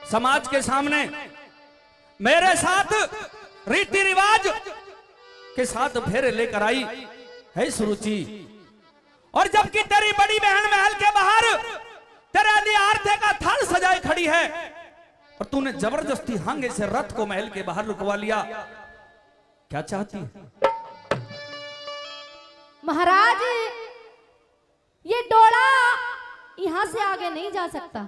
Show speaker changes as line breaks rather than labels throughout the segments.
समाज के सामने मेरे साथ रीति रिवाज के साथ फेरे लेकर आई है सुरुचि। और जबकि तेरी बड़ी बहन महल के बाहर तेरे लिए आरती का थाल सजाए खड़ी है और तूने जबरदस्ती हांगे से रथ को महल के बाहर रुकवा लिया। क्या चाहती है?
महाराज, ये डोला यहां से आगे नहीं जा सकता।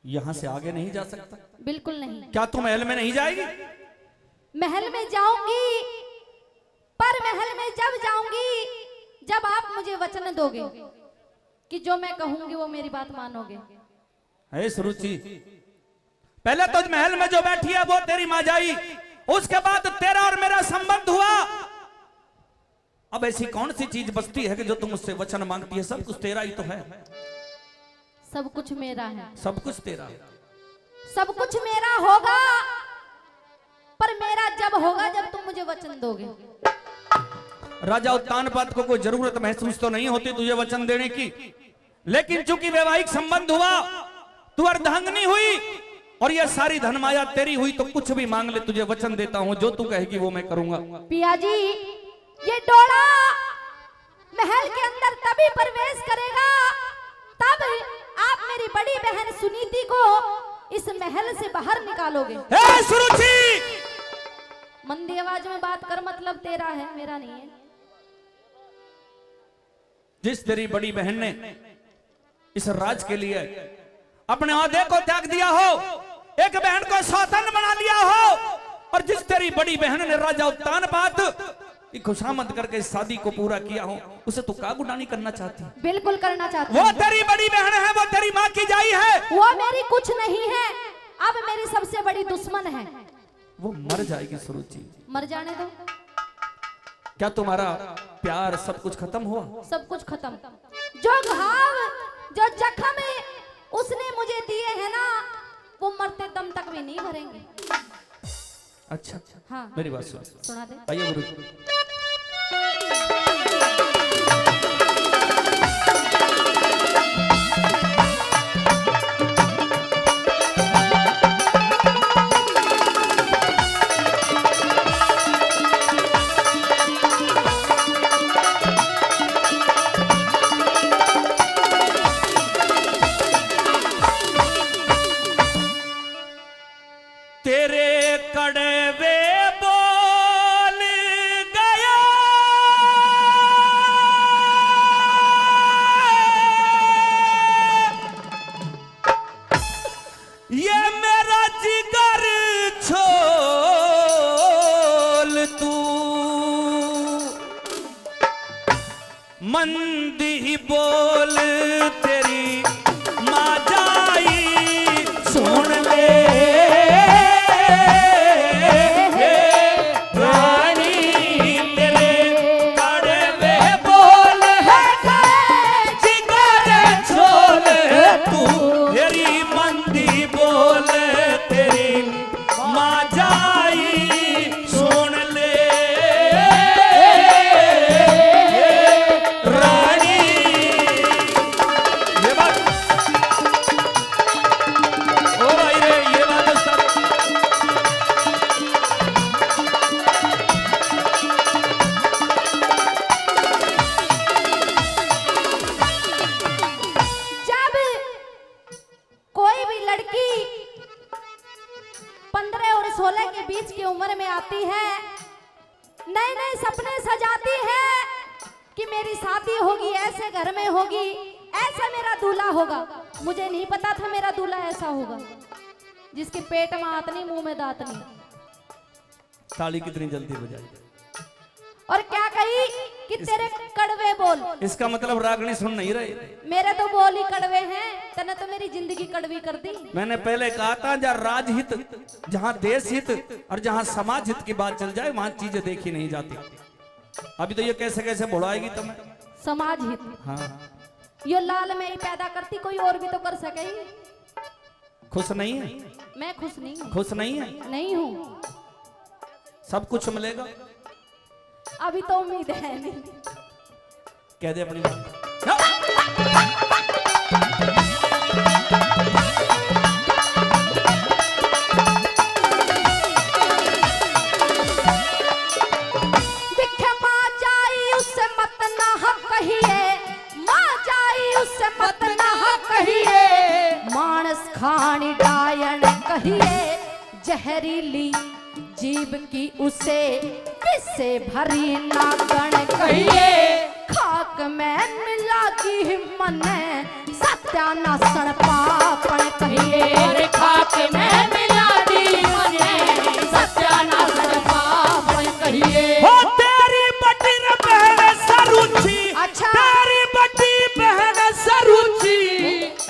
यहां से आगे नहीं जा सकता?
बिल्कुल नहीं।
क्या तू महल में नहीं जाएगी?
महल में जाऊंगी, पर महल में जब जाऊंगी जब आप मुझे वचन दोगे कि जो मैं कहूंगी वो मेरी बात मानोगे।
है सुरुचि, पहले तो महल में जो बैठी है वो तेरी मां जाई, उसके बाद तेरा और मेरा संबंध हुआ। अब ऐसी कौन सी चीज बचती है कि जो तुम मुझसे वचन मांगती है? सब कुछ तेरा ही तो है।
सब कुछ मेरा है।
सब कुछ तेरा है।
सब कुछ मेरा होगा, पर मेरा जब होगा जब तुम मुझे वचन दोगे।
राजा उत्तानपाद को कोई जरूरत महसूस तो नहीं होती तुझे वचन देने की, लेकिन चूंकि वैवाहिक संबंध हुआ, तू अर्धांगिनी हुई और यह सारी धनमाया तेरी हुई, तो कुछ भी मांग ले, तुझे वचन देता हूं जो तू कहेगी वो मैं करूंगा।
पिया जी, ये डोला महल के अंदर तभी प्रवेश करेगा तब आप मेरी बड़ी बहन सुनीति को इस महल से बाहर निकालोगे।
हे सुरुचि,
मंदी आवाज में बात कर, मतलब तेरा है, मेरा नहीं है।
जिस तेरी बड़ी बहन ने इस राज के लिए अपने औहदे को त्याग दिया हो, एक बहन को सौतन बना लिया हो, और जिस तेरी बड़ी बहन ने राजा उत्तानपाद की खुशामद करके शादी को पूरा किया हो, उसे तू का गुनाह नहीं करना चाहती?
बिल्कुल करना चाहती।
वो तेरी बड़ी बहन है, वो तेरी माँ की जाई है।
वो मेरी कुछ नहीं है, अब मेरी सबसे बड़ी दुश्मन है।
वो मर जाएगी सुरुचि।
मर जाने दो।
क्या तुम्हारा प्यार सब कुछ खत्म हुआ?
सब कुछ खत्म। जो घाव, जो जख्म उसने मुझे दिए हैं ना, वो मरते दम तक भी नहीं भरेंगे।
अच्छा,
हाँ,
मेरी बात सुन।
सुना दे।
आइए गुरु। तेरे कड़वे बोल गया ये मेरा जिगर छोल तू, मंदी बोल तेरी माँ जाई सुन ले।
उम्र में आती है, नए नए सपने सजाती है कि मेरी शादी होगी, ऐसे घर में होगी, ऐसा मेरा दूल्हा होगा। मुझे नहीं पता था मेरा दूल्हा ऐसा होगा, जिसके पेट में आतनी, मुंह में दातनी।
ताली कितनी जल्दी बजाई।
और क्या कही कि तेरे कड़वे बोल।
इसका मतलब रागनी सुन नहीं रहे।
मेरे तो बोल ही कड़वे हैं, तने तो मेरी जिंदगी कड़वी कर दी।
मैंने पहले कहा था जहाँ राजहित, जहाँ देश हित और जहाँ समाज हित की बात चल जाए वहां चीजें देखी नहीं जाती। अभी तो ये कैसे कैसे बुलाएगी तुम्हें?
समाज हित।
हाँ,
ये लाल में ही पैदा करती, कोई और भी तो कर सके।
खुश नहीं है?
मैं खुश नहीं हूँ।
खुश नहीं है?
नहीं हूँ।
सब कुछ मिलेगा?
अभी तो उम्मीद है नहीं।
कह दे अपनी बात।
कहिए, माँ जाई उससे मत ना कहिए, मानस खानी डायन कहिए, जहरीली जीव की उसे किससे भरी नागण कहिए, खाक में मिला की मन सत्यानाशन पापण कहिए,
अरे खाक में मिला दी मने सत्यानाशन पापन कहिए।
हो तेरी बड़ी बहन सरुचि,
अच्छा।
तेरी बड़ी बहन सरुचि,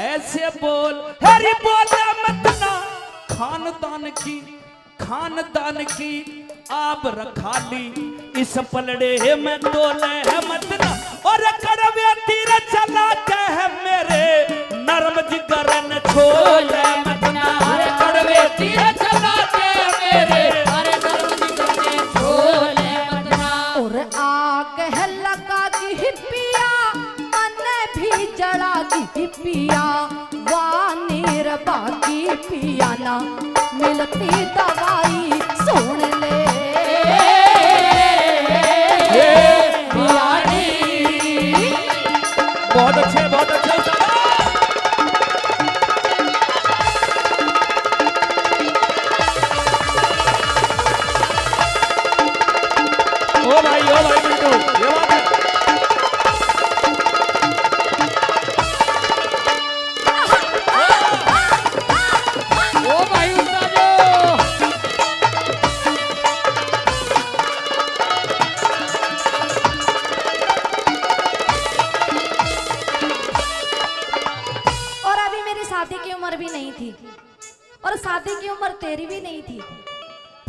ऐसे बोल हरी बोले मत ना, खानदान की आप रखा ली, इस पलड़े में तोले है मत ना, और कड़वे तीर चला के है मेरे नरम जिगर न छोले मत ना,
अरे कड़वे तीर चलाते मेरे, अरे नरम जिगर ने छोले मत ना।
और आग है लगा की पिया, मन भी जड़ा की पिया, वानीर बाकी पिया ना, मिलती दवाई सुन ले,
बहुत अच्छे बहुत अच्छे। ओ भाई बिल्टू, ये बात है।
ओ भाई उस्तादो।
और अभी मेरी शादी की उम्र भी नहीं थी, और शादी की उम्र तेरी भी नहीं थी,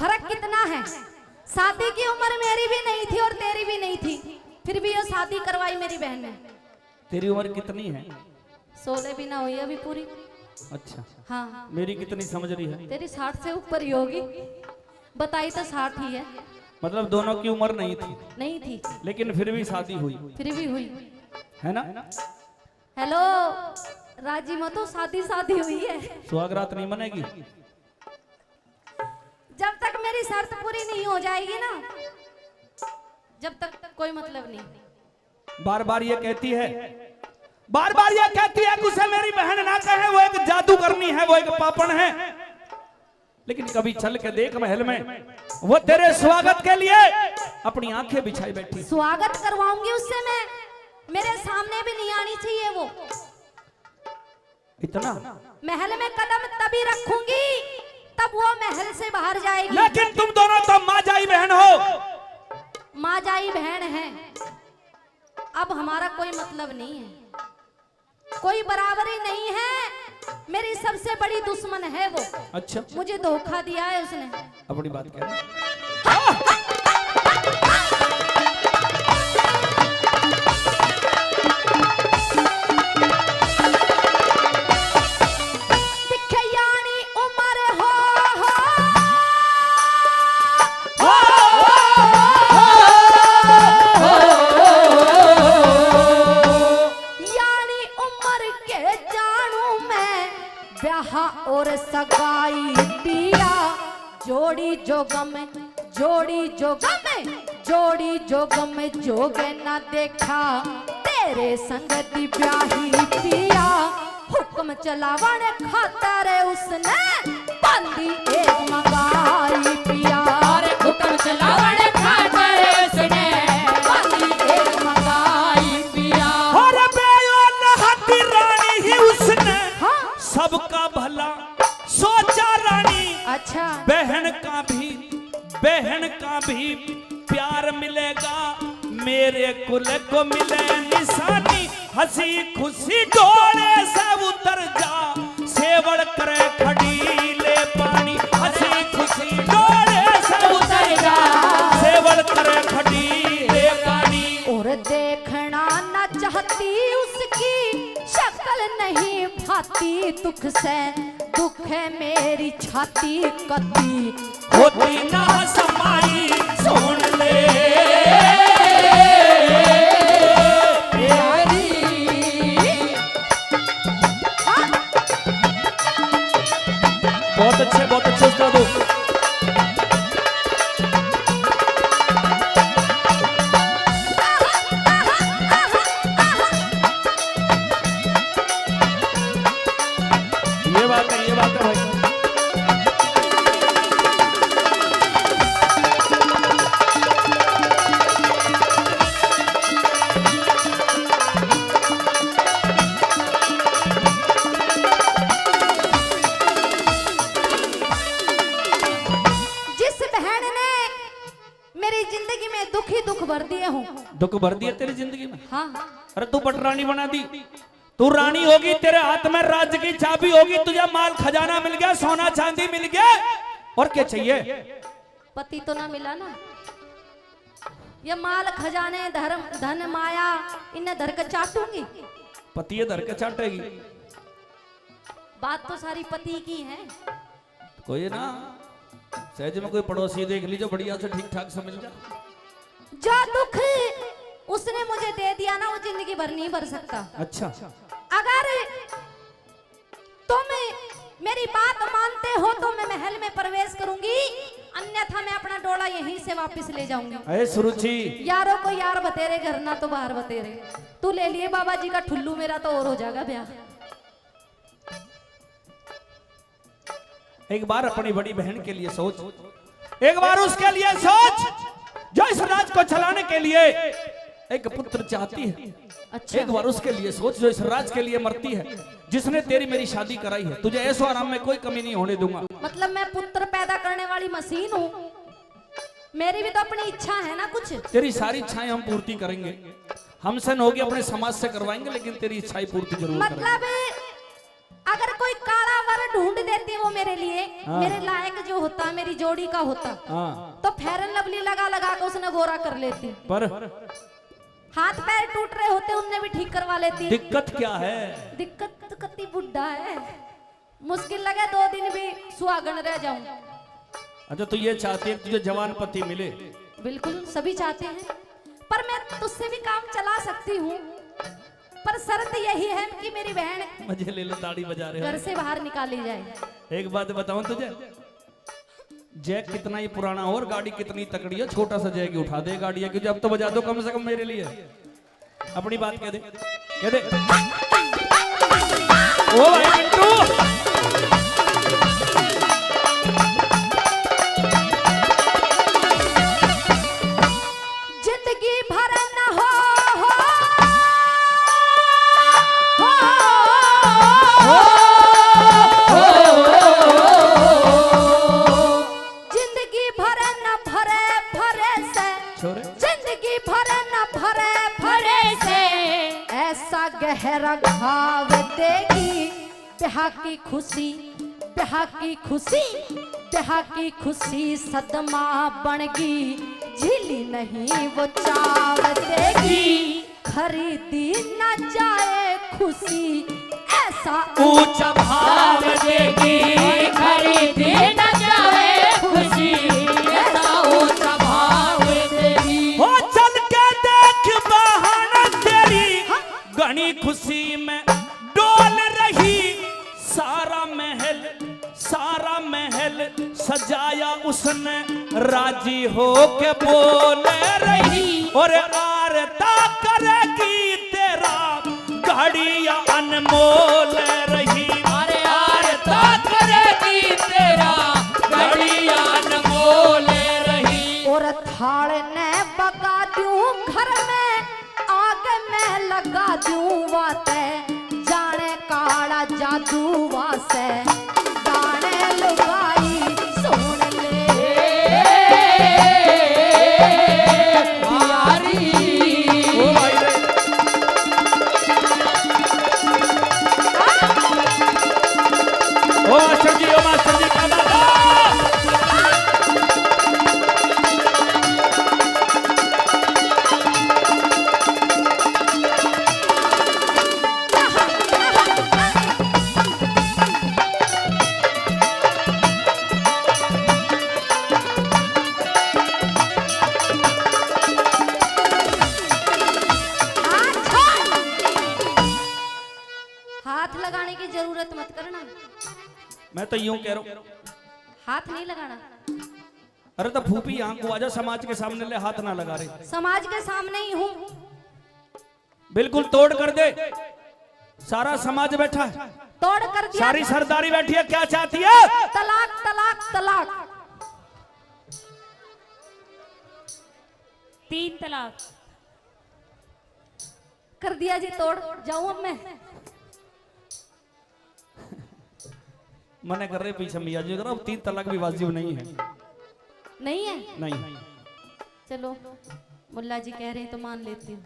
फर्क कितना है, शादी की उम्र मेरी भी नहीं थी और तेरी भी नहीं थी, फिर भी ये शादी करवाई मेरी बहन ने।
तेरी उम्र कितनी है?
16 भी ना हुई अभी पूरी।
अच्छा,
हाँ,
मेरी कितनी समझ रही है?
तेरी 60 से ऊपर ही होगी, बताई तो 60 ही है।
मतलब दोनों की उम्र नहीं थी,
नहीं थी,
लेकिन फिर भी शादी हुई,
फिर भी हुई।
है ना?
हेलो राजी मत हो, शादी हुई है।
सुहागरात नहीं मनेगी?
जब तक मेरी शर्त पूरी नहीं हो जाएगी ना, जब तक कोई मतलब नहीं।
बार बार ये कहती है, बार बार ये कहती है कि उसे मेरी बहन ना कहे, वो एक जादूगरनी है, वो एक पापण है, लेकिन कभी चल के देख महल में, वो तेरे स्वागत के लिए अपनी आंखें बिछाई बैठी।
स्वागत करवाऊंगी उससे मैं, मेरे सामने भी नहीं आनी चाहिए वो।
इतना?
महल में कदम तभी रखूंगी तब वो महल से बाहर जाएगी।
लेकिन तुम दोनों तो माँ जाई बहन हो।
माँ जाई बहन है, अब हमारा कोई मतलब नहीं है, कोई बराबरी नहीं है, मेरी सबसे बड़ी दुश्मन है वो।
अच्छा,
मुझे धोखा दिया है उसने।
अपनी बात कह।
दिखयानी उम्र हो, यानी उम्र के जानू मैं, ब्याह और सगाई पिया, जोड़ी जो गम जोड़ी जो गम जोड़ी जो गम जोगे न देखा, तेरे संगति ब्याही पिया, हुक्म चलावन खातर उसने बंदी एक मंगाई पिया,
अरे हुक्म चलावन खातर उसने बंदी एक मंगाई पिया।
और बेयोन हाथी रानी ही उसने
हाँ
सबका भला सोचा रानी,
अच्छा
बहन का भी प्यार मिलेगा, मेरे कुल को मिले निशानी, हंसी खुशी डोले से उतर जा, सेवड़ करे खड़ी ले पानी, हंसी खुशी डोले से उतर जा, सेवड़ करे खड़ी ले पानी।
और देखना न चाहती उसकी शक्ल नहीं भाती, दुख से दुख है मेरी छाती कती,
होती ना समाई सुन ले बहुत अच्छे उस्ताद हो। दुख भर दिया तेरी जिंदगी में।
हाँ
अरे तू पटरानी बना दी, तू रानी होगी, तेरे हाथ में राज्य की चाबी होगी, तुझे माल खजाना मिल गया, सोना चांदी मिल गया, और क्या चाहिए?
पति तो ना मिला ना, ये माल खजाने धर्म धन माया इन्हें धर के चाटूंगी।
पति धर के चाटेगी?
बात तो सारी पति की है।
कोई ना, सहज में कोई पड़ोसी देख लीजिए बढ़िया से ठीक ठाक समझ जा।
जो दुख उसने मुझे दे दिया ना, वो जिंदगी भर नहीं भर सकता।
अच्छा,
अगर तुम मेरी बात मानते हो तो मैं महल में प्रवेश करूंगी, अन्यथा मैं अपना डोला यहीं से वापस ले जाऊंगी।
अरे सुरुचि,
यारों को यार बतेरे, घर ना तो बाहर बतेरे। तू ले लिए बाबा जी का ठुल्लू, मेरा तो और हो जाएगा ब्याह।
एक बार अपनी बड़ी बहन के लिए सोच, एक बार उसके लिए सोच जो इस राज को चलाने के लिए एक पुत्र चाहती है।
अच्छा,
एक बार उसके लिए सोच जो इस राज के लिए मरती है, जिसने तेरी मेरी शादी कराई है। तुझे ऐसो आराम में कोई कमी नहीं होने दूंगा।
मतलब मैं पुत्र पैदा करने वाली मशीन हूँ? मेरी भी तो अपनी इच्छा है ना कुछ।
तेरी सारी इच्छाएं हम पूर्ति करेंगे, हमसे न होगी अपने समाज से करवाएंगे, लेकिन तेरी इच्छाएं पूर्ति जरूर करेंगे।
मतलब अगर कोई काला वर ढूंढ देती वो मेरे लिए, मेरे लायक जो होता, मेरी जोड़ी का होता, तो फेरन लवली लगा लगा के उसने गोरा कर लेती।
पर
हाथ पैर टूट रहे होते उनने भी ठीक करवा लेती।
दिक्कत क्या है?
दिक्कत तो कति बुढ़ा है, मुश्किल लगे 2 दिन भी सुहागन रह जाऊं।
अच्छा, तो ये चाहती है तुझे जवान पति मिले?
बिल्कुल सभी चाहते हैं, पर मैं तुझसे भी काम चला सकती हूँ, पर शर्त यही है कि मेरी बहन
मजे ले लो, ताड़ी बजा रहे
घर
हो।
से बाहर निकाली जाए।
एक बात बताऊं तुझे, जैक कितना ही पुराना हो और गाड़ी कितनी तकड़ी है, छोटा सा जैक ही उठा दे गाड़ी है, क्योंकि अब तो बजा दो कम से कम मेरे लिए। अपनी बात कह दे, कह दे। ओ भाई मिंटू,
जिंदगी भर न हो जिंदगी भर न भरे भरे से,
छोरे
जिंदगी भर न भरे भरे से, ऐसा गहरा घाव देगी ब्याह की खुशी, ब्याह की खुशी, ब्याह की खुशी सदमा बनगी, झीली नहीं वो चाव देगी, खरीदी न जाए खुशी, ऐसा
ऊंचा भाव देगी, खरीदी न जाए खुशी, ऐसा ऊंचा भाव देगी।
हो चल के देख बहन तेरी घनी खुशी में डोल रही, सारा महल सजाया उसने, राजी हो के बोल रही, और आरता करेगी तेरा घड़िया अनमोल रही।
अरे आरता करेगी तेरा घड़िया अनमोल रही।
और थाल ने बगा दूं घर में, आग में लगा दूं वाते, जाने काला जादू वासे, गाने लुगाई सुन ले
प्यारी।
ओ भाई रे, ओ मास्टर जी, ओ मास्टर जी का बाबा।
हाथ लगाने की जरूरत मत करना।
मैं तो यूं कह रहा हूं,
हाथ नहीं लगाना।
अरे तो फूफी यहाँ को आजा, समाज के सामने ले, हाथ ना लगा रहे।
समाज के सामने ही हूँ।
बिल्कुल तोड़ कर दे, सारा समाज बैठा है,
तोड़ कर दिया।
सारी सरदारी बैठी है, क्या चाहती है?
तलाक तलाक तलाक।
3 तलाक
कर दिया जी, तोड़ जाऊं अब मैं।
मने कर रहे पीछे मियाँ जी, अब 3 तलाक भी वाजिब नहीं है।
नहीं है?
नहीं,
चलो मुल्ला जी कह रहे हैं तो मान लेती हूँ।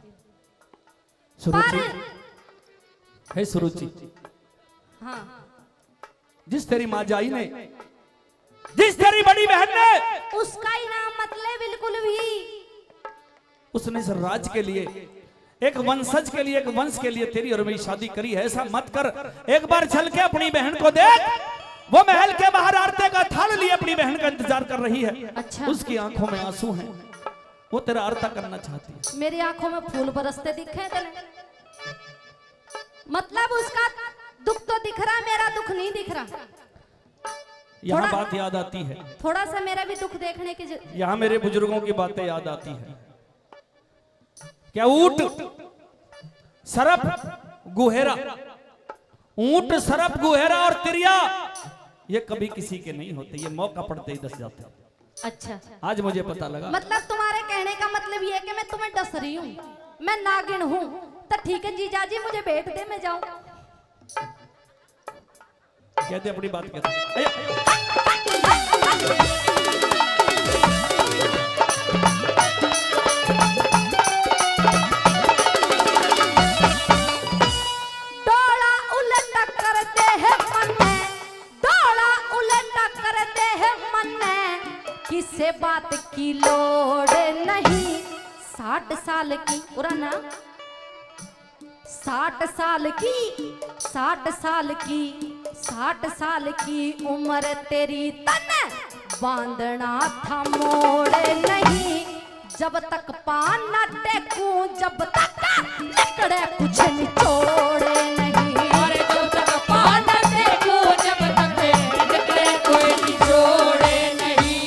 सुरुचि,
पर
हे सुरुचि,
हाँ,
जिस तेरी माँ जाई ने, जिस तेरी बड़ी बहन ने,
उसका ही नाम मत ले बिल्कुल भी।
उसने इस राज के लिए, एक वंशज के लिए, एक वंश के लिए तेरी और मेरी शादी करी है। ऐसा मत कर। एक बार चल के अपनी बहन को देख, वो महल के बाहर आरती का थाल लिए अपनी बहन का इंतजार कर रही है।
अच्छा।
उसकी आंखों में आंसू हैं, वो तेरा आरता करना चाहती है।
मेरी आंखों में फूल बरसते दिखे तेरे, मतलब उसका दुख तो दिख रहा, मेरा दुख नहीं दिख रहा।
यहाँ
थोड़ा-
बात याद आती है,
थोड़ा सा मेरा भी दुख देखने की
यहाँ मेरे बुजुर्गों की बातें याद आती है। क्या ऊंट सरप गुहेरा, ऊंट सरप गुहेरा और तिरिया ये कभी किसी के नहीं होते, ये मौका पड़ते ही दस जाते हैं।
अच्छा,
आज मुझे पता लगा।
मतलब तुम्हारे कहने का मतलब ये है कि मैं तुम्हें डस रही हूँ, मैं नागिन हूँ। तो ठीक है जीजा जी, मुझे बैठ दे, मैं जाऊं।
कहते अपनी बात कहते।
डोला उलट करते हैं मन में, डोला उलट करते हैं मन में, किसे बात की लोड़ नहीं। 60 साल की पुराना, 60 साल की, 60 साल की, 60 साल की उम्र तेरी तन बांधना था मोड़ नहीं। जब तक पान न टेकूं, जब तक लकड़े कुछ निचोड़े नहीं।
अरे जब तक पान देखो, जब तक निकले कोई निचोड़े नहीं।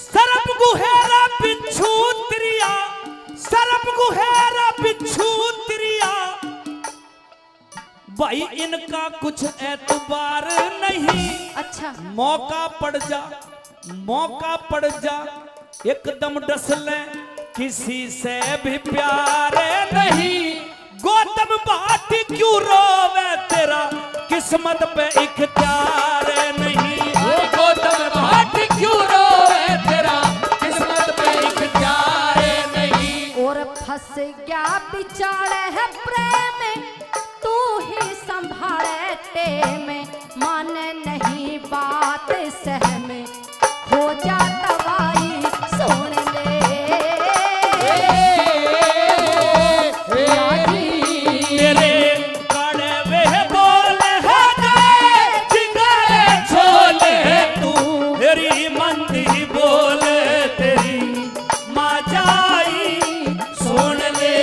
सरप गुहेरा बिच्छू तिरिया, सरप गुहेरा बिच्छू तिरिया, भाई इनका कुछ एतबार नहीं।
अच्छा,
मौका पड़ जा, मौका पड़ जा, एकदम डस ले, किसी से भी प्यार नहीं। गौतम भाटी क्यों रोवे, तेरा किस्मत पे इख्तियार नहीं।
ओ गौतम भाट क्यों रोए, तेरा किस्मत पे इख्तियार नहीं।
और फंस गया बिचारे है प्रेम, तू ही संभाले टेम। मान नहीं बात सहम, हो जा तवाई सुन ले।
तेरे कड़वे बोल है गए जिगरे छोले, तू तेरी मंदी बोल, तेरी माँ जाई सुन ले।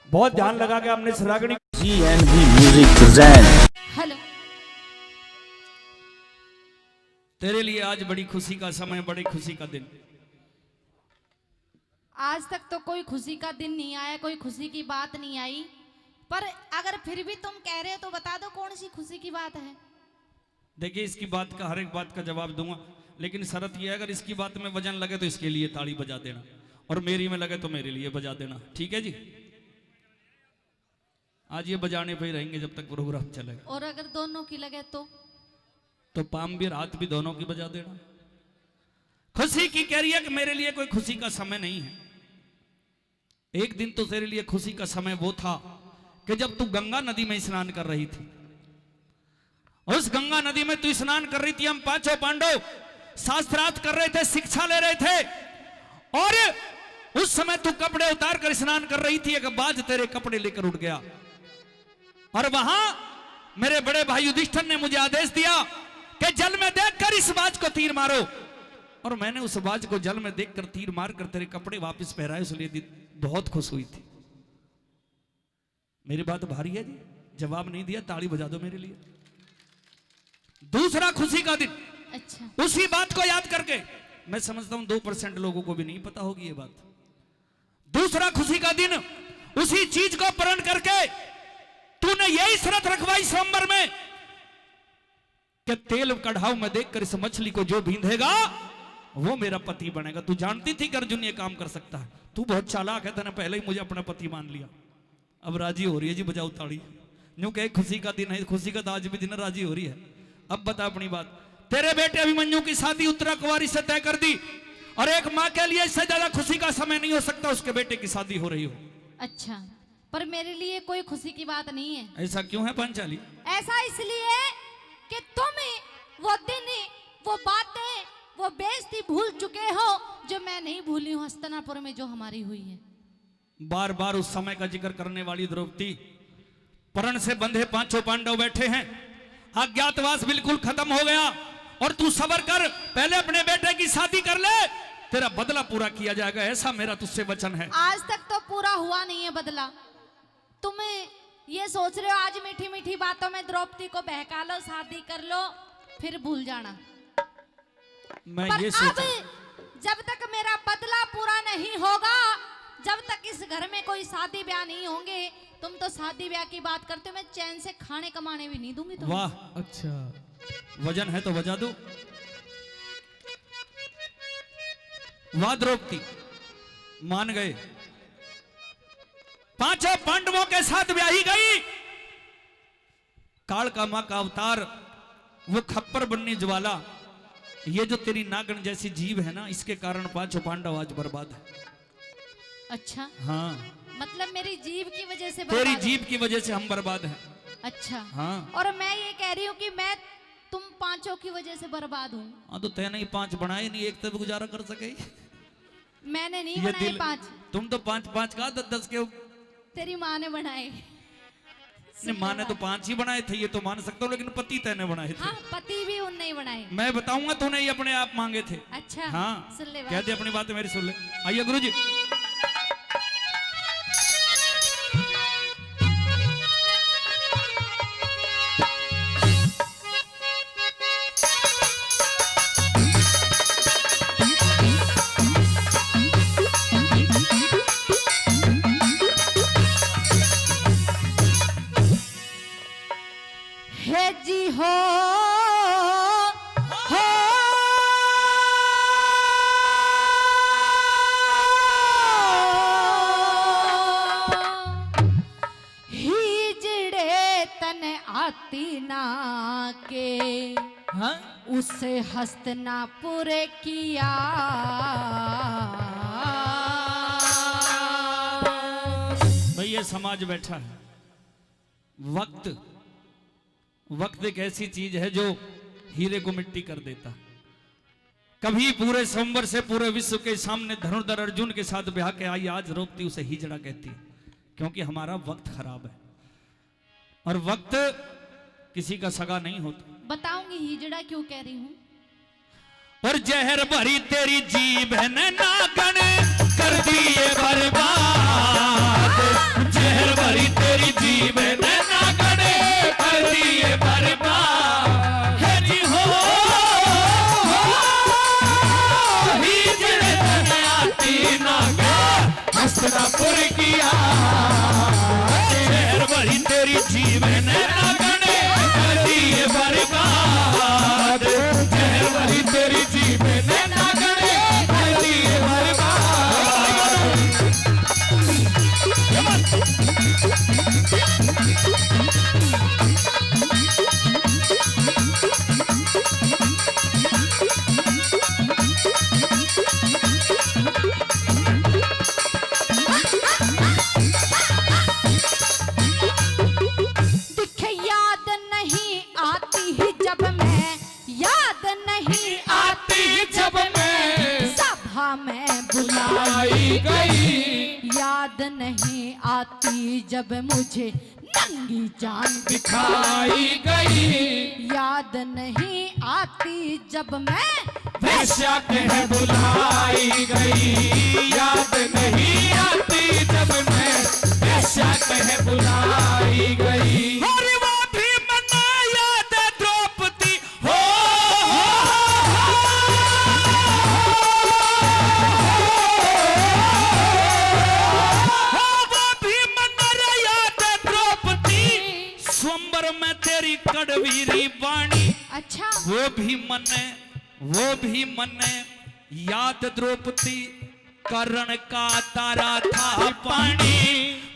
बहुत ध्यान लगा के हमने सरागनी
GNB Music present.
हेलो,
तेरे लिए आज बड़ी खुशी का समय, बड़ी खुशी का दिन।
आज तक तो कोई खुशी का दिन नहीं आया, कोई खुशी की बात नहीं आई, पर अगर फिर भी तुम कह रहे हो तो बता दो कौन सी खुशी की बात है।
देखिए, इसकी बात का हर एक बात का जवाब दूंगा, लेकिन शर्त यह है अगर इसकी बात में वजन लगे तो इसके लिए ताली बजा देना, और मेरी में लगे तो मेरे लिए बजा देना। ठीक है जी? आज ये बजाने पे ही रहेंगे जब तक प्रोग्राम चलेगा।
और अगर दोनों की लगे
तो पाम भी हाथ भी दोनों की बजा देना। खुशी की कह रही है कि मेरे लिए कोई खुशी का समय नहीं है। एक दिन तो तेरे लिए खुशी का समय वो था कि जब तू गंगा नदी में स्नान कर रही थी। उस गंगा नदी में तू स्नान कर रही थी, हम पांचों पांडव शास्त्रार्थ कर रहे थे, शिक्षा ले रहे थे, और उस समय तू कपड़े उतार कर स्नान कर रही थी। एक बाज तेरे कपड़े लेकर उठ गया, और वहां मेरे बड़े भाई युधिष्ठिर ने मुझे आदेश दिया कि जल में देखकर इस बाज को तीर मारो, और मैंने उस बाज को जल में देखकर तीर मारकर तेरे कपड़े वापस पहराए, इसलिए बहुत खुश हुई थी। मेरी बात भारी है जी? जवाब नहीं दिया, ताली बजा दो मेरे लिए। दूसरा खुशी का दिन,
अच्छा,
उसी बात को याद करके, मैं समझता हूं 2% लोगों को भी नहीं पता होगी ये बात। दूसरा खुशी का दिन, उसी चीज को प्रण करके तूने यही शर्त रखवाई स्वयंवर में कि तेल कढ़ाऊ में देखकर इस मछली को जो बींधेगा वो मेरा पति बनेगा। तू जानती थी कि अर्जुन ये काम कर सकता है, तू बहुत चालाक है, तूने पहले ही मुझे अपना पति मान लिया। अब राजी हो रही है जी, बजाओ ताड़ी। यूं कहे खुशी का दिन है, खुशी का तो आज भी दिन राजी हो रही है। अब बता अपनी बात। तेरे बेटे अभिमन्यु की शादी उत्तरा कुंवारी से तय कर दी और एक माँ के लिए इससे ज्यादा खुशी का समय नहीं हो सकता उसके बेटे की शादी हो रही हो।
अच्छा, पर मेरे लिए कोई खुशी की बात नहीं है।
ऐसा क्यों है पांचाली?
ऐसा इसलिए कि तुम वो दिन, वो बातें, वो बेइज्जती भूल चुके हो
जो मैं नहीं भूली हूँ हस्तिनापुर में जो हमारी हुई है।
बार बार उस समय का जिक्र करने वाली द्रौपदी, परण से बंधे पांचों पांडव बैठे हैं, अज्ञातवास बिल्कुल खत्म हो गया और तू सब्र कर, पहले अपने बेटे की शादी कर ले, तेरा बदला पूरा किया जाएगा, ऐसा मेरा तुझसे वचन है।
आज तक तो पूरा हुआ नहीं है बदला। तुम ये सोच रहे हो आज मीठी मीठी बातों में द्रौपदी को बहका लो, शादी कर लो, फिर भूल जाना।
मैं
पर
ये
अब
सोच,
जब तक मेरा बदला पूरा नहीं होगा, जब तक इस घर में कोई शादी ब्याह नहीं होंगे,
तुम तो शादी ब्याह की बात करते हो, मैं चैन से खाने कमाने भी नहीं दूंगी तुम्हें।
वाह,
अच्छा
वजन है तो बजा दो। वाह द्रौपदी, मान गए, पांचों पांडवों के साथ ब्याही गई। काल का मां का अवतार, वो खप्पर बननी ज्वाला, ये जो तेरी नागन जैसी जीव है ना, इसके कारण पांचों पांडव आज बर्बाद है।
अच्छा,
हाँ,
मतलब मेरी जीव की वजह से
तेरी
बर्बाद हो?
जीव की वजह से हम बर्बाद हैं।
अच्छा,
हाँ
और मैं ये कह रही हूँ कि मैं तुम पांचों की वजह से बर्बाद हूँ।
हाँ, तो तैने ही पांच बनाए नहीं, एक तब गुजारा कर सके।
मैंने नहीं
ये
बनाए
दिल,
पांच,
तुम तो पांच पांच का 10 के।
तेरी माँ ने बनाए।
माँ ने तो 5 ही बनाए थे, ये तो मान सकता हूँ, लेकिन पति तैने बनाए थे।
हाँ, पति भी उनने ही बनाए।
मैं बताऊंगा, तूने ये अपने आप मांगे थे।
अच्छा,
हाँ,
सुन ले बात।
कह दे अपनी बात मेरी सुन ले। आइए गुरु जी।
हे जी हो हिजड़े तन आती ना के,
हाँ
उसे हस्तिनापुर किया।
भाई ये समाज बैठा है, वक्त एक ऐसी चीज है जो हीरे को मिट्टी कर देता। कभी पूरे संवर से पूरे विश्व के सामने धनुर्धर अर्जुन के साथ ब्याह के आई, आज द्रौपदी उसे हिजड़ा कहती है, क्योंकि हमारा वक्त खराब है और वक्त किसी का सगा नहीं होता।
बताऊंगी हिजड़ा क्यों कह रही हूँ।
और जहर भरी तेरी जीभ ने नागन कर दिए बर्बाद, जहर भरी तेरी जीभ ने नागन कर दिए बर्बाद। है जी हो हिजड़े तने आती नागन हस्तिनापुर किया, जहर भरी तेरी जीभ ने नागन कर दिए बर्बाद, जहर भरी तेरी जीभ ने नागन कर दिए बर्बाद।
दिखे याद नहीं आती ही जब मैं, याद नहीं
आती जब मैं
सभा में बुलाई
आई गई,
याद नहीं आती जब मुझे नंगी जान
दिखाई गई,
याद नहीं आती जब मैं
वेश्या कह बुलाई गई, याद नहीं आती जब मैं वेश्या कह बुलाई गई।
और वो भी मना याद द्रौपदी हो, वो भी मना याद द्रौपदी, स्वयंवर में तेरी कड़वीरी वाणी।
अच्छा
वो भी मने याद द्रौपदी, कर्ण का तारा था पानी।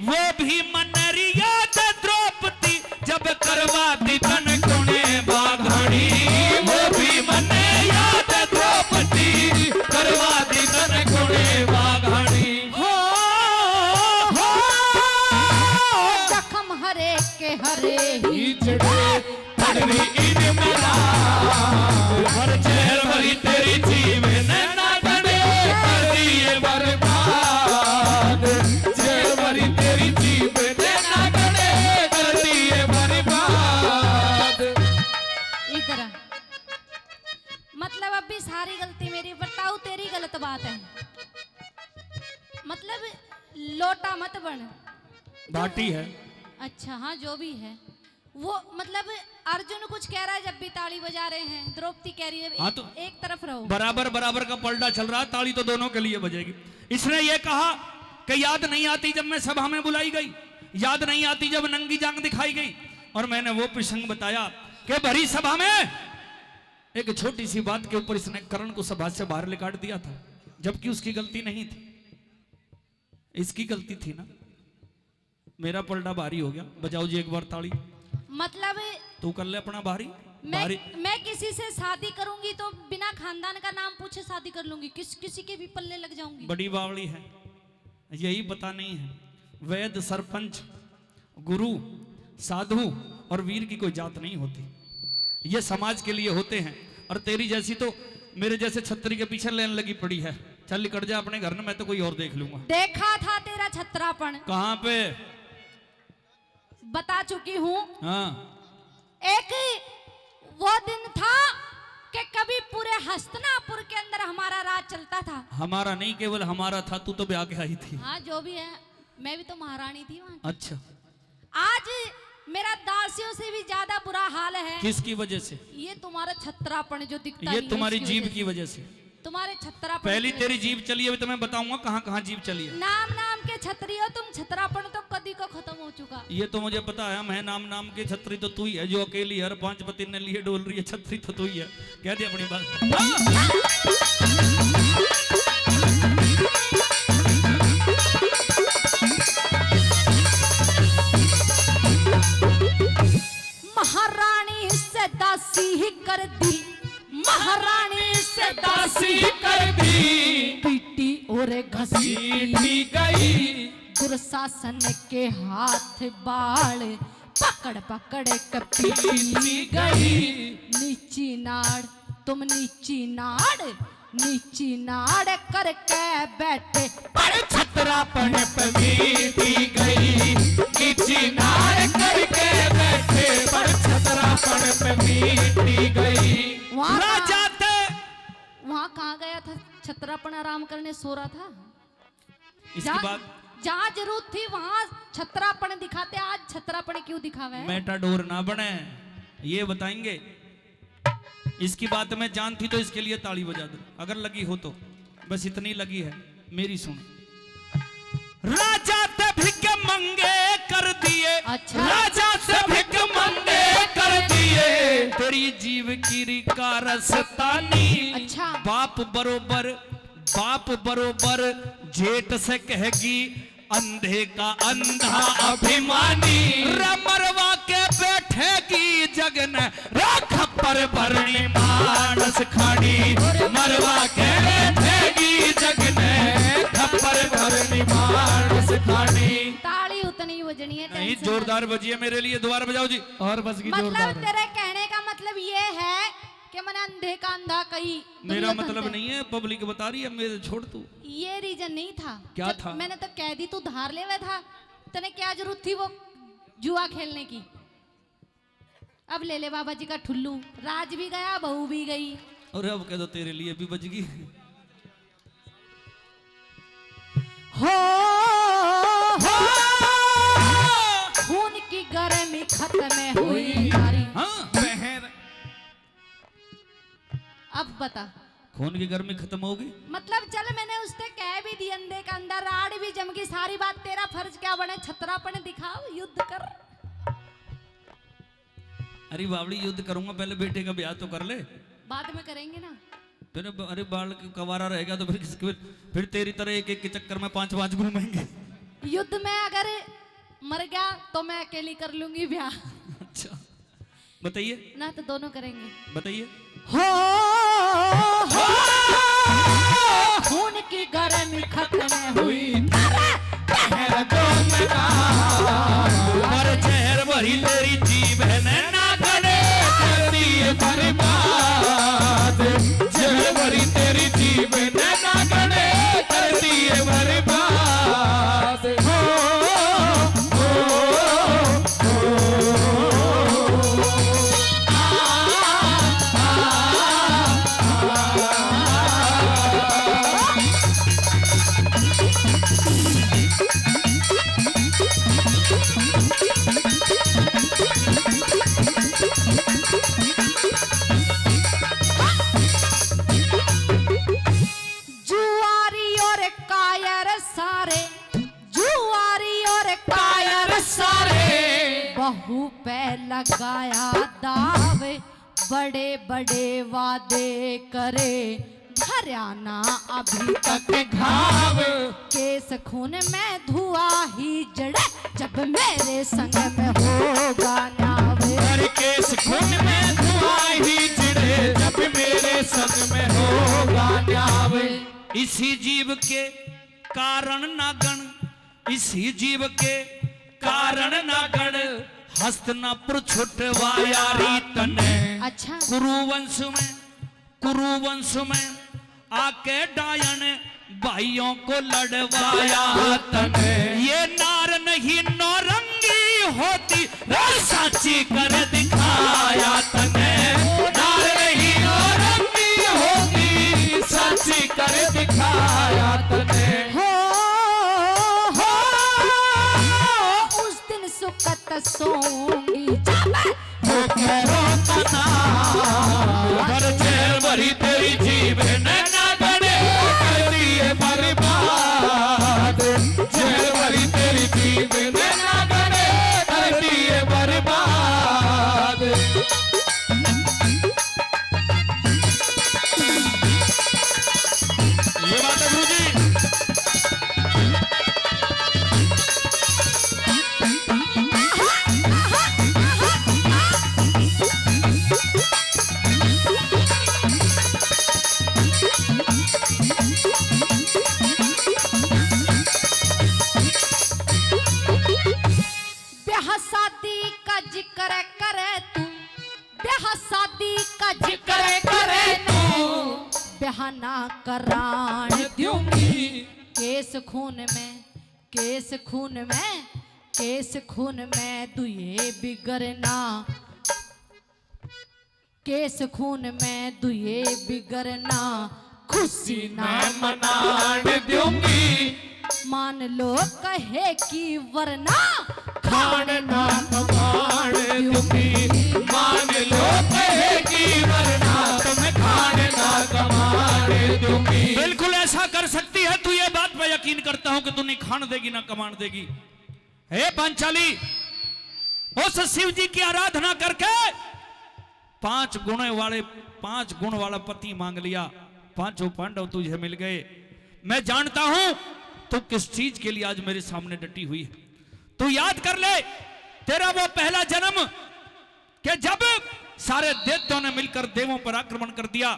वो भी मन याद द्रौपदी, जब करवा दी तन कोने बाघड़ी।
रे ही
चढ़े कड़वी इन मेरा हर चेहर भरी तेरी जीव नैना गड़े कर दिए बर्बाद चेहर भरी तेरी जीव नैना गड़े कर दिए बर्बाद।
इधर मतलब अभी सारी गलती मेरी, बताओ तेरी गलत बात है। मतलब लोटा मत बन।
बाटी है।
अच्छा हाँ जो भी है वो, मतलब अर्जुन कुछ कह रहा है जब भी ताली बजा रहे हैं, द्रौपदी कह रही है
हाँ तो
एक तरफ रहो।
बराबर बराबर का पलटा चल रहा, ताली तो दोनों के लिए बजेगी। इसने ये कहा कि याद नहीं आती जब मैं सभा में बुलाई गई, याद नहीं आती जब नंगी जांग दिखाई गई। और मैंने वो प्रसंग बताया कि भरी सभा में एक छोटी सी बात के ऊपर इसने कर्ण को सभा से बाहर निकाल दिया था, जबकि उसकी गलती नहीं थी, इसकी गलती थी ना। मेरा पलटा भारी हो गया, बजाओ जी एक बार ताली।
मतलब
तू कर ले अपना भारी। भारी
मैं किसी से शादी करूंगी तो बिना खानदान का नाम पूछे शादी कर लूंगी, किसी के भी पल्ले लग जाऊंगी।
बड़ी बावड़ी है, यही पता नहीं है। वैद, सरपंच, गुरु, साधु और वीर की कोई जात नहीं होती, ये समाज के लिए होते हैं। और तेरी जैसी तो मेरे जैसे छतरी के पीछे लेने लगी पड़ी है। चल निकट जा अपने घर में, मैं तो कोई और देख लूंगा।
देखा था तेरा छत्रापन।
कहाँ पे?
बता चुकी हूँ।
हाँ।
एक वो दिन था कि कभी पूरे हस्तिनापुर के अंदर हमारा राज चलता था।
हमारा नहीं, केवल हमारा था, तू तो ब्याह के आई थी।
हाँ जो भी है, मैं भी तो महारानी थी वहाँ।
अच्छा।
आज मेरा दासियों से भी ज्यादा बुरा हाल है।
किसकी वजह से?
ये तुम्हारा छत्रापन जो दिखता
ये
है,
तुम्हारी
इसकी
जीभ
वजह
की वजह से।
तुम्हारे छत्रापन
पहली
की
तेरी
वजह
जीभ चली, अभी तो मैं बताऊंगा कहाँ कहाँ जीभ चली है।
नाम नाम के छत्री हो तुम, छत्रापन तो कदी को खत्म हो चुका।
ये तो मुझे पता है, मैं नाम नाम के छत्री तो तू ही है, जो अकेली हर 5 पति ने लिए डोल रही है, छत्री तो तू ही है। कह दिया अपनी बात।
महारानी से दासी ही कर दी, महारानी से दासी
कर दी
पीटी और घसीटी
पीटी गई
दुर्शासन के हाथ बाल पकड़ पकड़ के पीटी गई। नीची नाड़ तुम नीची नाड़ करके बैठे
पर छतरापन पे बीती गई नीची नार करके बैठे पर छतरापन पे बीती गई।
वहाँ कहाँ गया था? छतरापन आराम करने सो रहा था।
इसकी बात
जहाँ जरूरत थी वहाँ छतरापन दिखाते, आज छतरापन क्यों दिखावे?
मेटाडोर ना बने, ये बताएंगे। इसकी बात में जान थी तो इसके लिए ताली बजा दो, अगर लगी हो तो। बस इतनी लगी है, मेरी सुन। राजा ते भिक मंगे कर दिए,
अच्छा।
राजा से भिक मंगे कर दिए, तेरी जीव की का रसतानी।
अच्छा।
बाप बरोबर जेठ से कहेगी अंधे का अंधा अभिमानी। मरवा के बैठेगी जगन राख पर भरणी मानस खानी। मरवा के बैठेगी जगन खप्पर भरणी मानस खानी।
ताली उतनी बजनी है,
नहीं
टेंशन
जोरदार बजिए मेरे लिए, दोबारा बजाओ जी। और बस की
मतलब
जोरदार।
तेरे कहने का मतलब ये है कि मैंने अंधे का अंधा कही।
मेरा मतलब नहीं है, पब्लिक बता रही है, मेरे छोड़ तू।
ये रीजन नहीं था।
क्या
जब
था?
मैंने तो कह दी, तू धार ले हुआ था, तने क्या जरूरत थी वो जुआ खेलने की? अब ले ले बाबा जी का ठुल्लू, राज भी गया बहू भी गई।
और अब कह दो तेरे लिए भी बज गई।
हो खून की गर्मी खत्म हुई नारी।
हाँ बहन,
अब बता,
खून की गर्मी खत्म होगी।
मतलब चल मैंने उससे कह भी दी अंधे का अंधा, राड भी जम गई, सारी बात। तेरा फर्ज क्या बने? छतरापन दिखाओ, युद्ध कर।
अरे बावड़ी, युद्ध करूंगा, पहले बेटे का ब्याह तो कर ले,
बाद में करेंगे ना।
फिर अरे बाल कवारा रहेगा तो फिर तेरी तरह एक एक के चक्कर में 5-5 घूमेंगे।
युद्ध में अगर मर गया तो मैं अकेली कर लूंगी ब्याह।
अच्छा बताइए,
ना तो दोनों करेंगे।
बताइए।
हो खून की गर्मी खत्म हुई,
पर चेहर भरी तेरी
पे लगाया दावे, बड़े बड़े वादे करे, हरियाणा अभी तक घाव, केस खून में धुआं ही जड़े, जब मेरे संग में होगा न्यावे।
हर केस खून में धुआं ही जड़े, जब मेरे संग में होगा न्यावे। इसी जीव के कारण ना गण, इसी जीव के कारण ना गण, हस्तनापुर छुटवाया रीतन।
अच्छा
कुरुवंश में आके डायन भाइयों को लड़वाया तन। ये नार नहीं नौरंगी होती, साची कर दिखाया तन। नार नहीं नौरंगी होती, साची कर दिखाया तन।
उस दिन सुकत सोंगी
जेल भरी तेरी जीव नैना गणे करती है बर्बाद। जेल भरी तेरी जीव नैना गणे करती है बर्बाद। ये बात है गुरुजी।
शादी का जिक्र करे तू, ब्याह शादी का जिक्र करे तू, बहाना करान दूंगी। केस खून में, केस खून में, केस खून में दुए बिगड़ना, केस खून में दुए बिगड़ना, खुशी ना
मनान दूंगी।
मान लो कहे कि वरना
खान ना कमान दूंगी। मान लो कहेगी वरना तुम्हें खान ना कमान दूंगी। बिल्कुल ऐसा कर सकती है तू, ये बात मैं यकीन करता हूं कि तू नहीं खान देगी ना कमान देगी। हे पांचाली, उस शिव जी की आराधना करके 5 गुण वाला पति मांग लिया, 5 पांडव तुझे मिल गए। मैं जानता हूं तू किस चीज के लिए आज मेरे सामने डटी हुई है। तू याद कर ले तेरा वो पहला जन्म कि जब सारे दैत्यों ने मिलकर देवों पर आक्रमण कर दिया।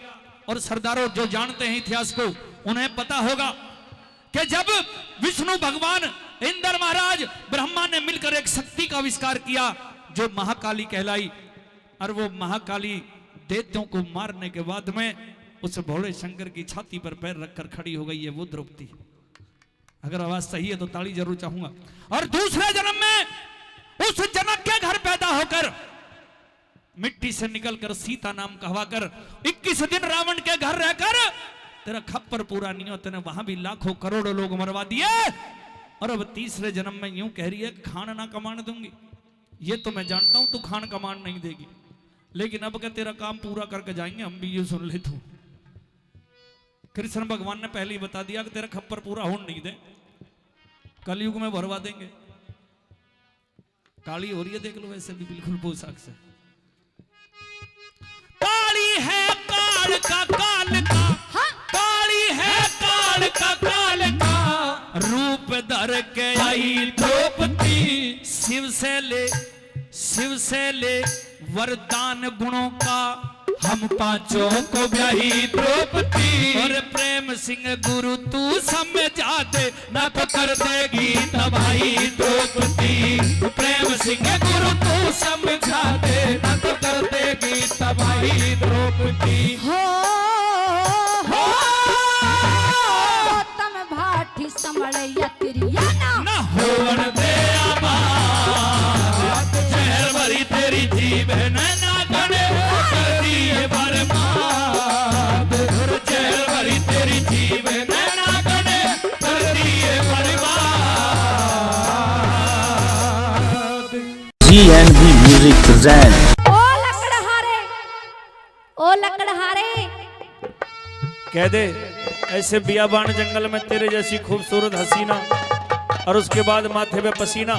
और सरदारों जो जानते हैं इतिहास को उन्हें पता होगा कि जब विष्णु भगवान, इंद्र महाराज, ब्रह्मा ने मिलकर एक शक्ति का आविष्कार किया जो महाकाली कहलाई। और वो महाकाली दैत्यों को मारने के बाद में उस भोले शंकर की छाती पर पैर रखकर खड़ी हो गई है वो द्रौपदी। अगर आवाज सही है तो ताली जरूर चाहूंगा। और दूसरे जन्म में उस जनक के घर पैदा होकर, मिट्टी से निकलकर सीता नाम कहवाकर 21 दिन रावण के घर रहकर तेरा खप्पर पूरा नहीं हो, तेने वहां भी लाखों करोड़ों लोग मरवा दिए। और अब तीसरे जन्म में यूं कह रही है खान ना कमान दूंगी। ये तो मैं जानता हूं तू खान कमान नहीं देगी, लेकिन अब क्या तेरा काम पूरा करके जाएंगे हम भी, ये सुन ले तू। कृष्ण भगवान ने पहले ही बता दिया कि तेरा खप्पर पूरा होने नहीं दे, कलयुग में भरवा देंगे। काली हो रही है देख लो, वैसे भी बिल्कुल पोशाक से काली है काल का काल का। हाँ? काली है काल का काल का, रूप धर के आई द्रौपदी। शिव से ले वरदान गुणों का, हम 5 को ब्याही द्रौपदी। और प्रेम सिंह गुरु तू समझा दे, न तो कर देगी तबाही द्रौपदी। प्रेम सिंह गुरु तू समझा दे, न तो कर देगी तबाही द्रौपदी।
हो तम भाठी समड़ैया तिरिया
ना होवन दे आबाद, जहर भरी तेरी जीभ है नैना गणे करती है बर्बाद। जहर भरी तेरी जीभ है नैना गणे करती है बर्बाद।
GNB Music present
ओ लकड़हारे
कह दे ऐसे बियाबान जंगल में तेरे जैसी खूबसूरत हसीना और उसके बाद माथे पे पसीना।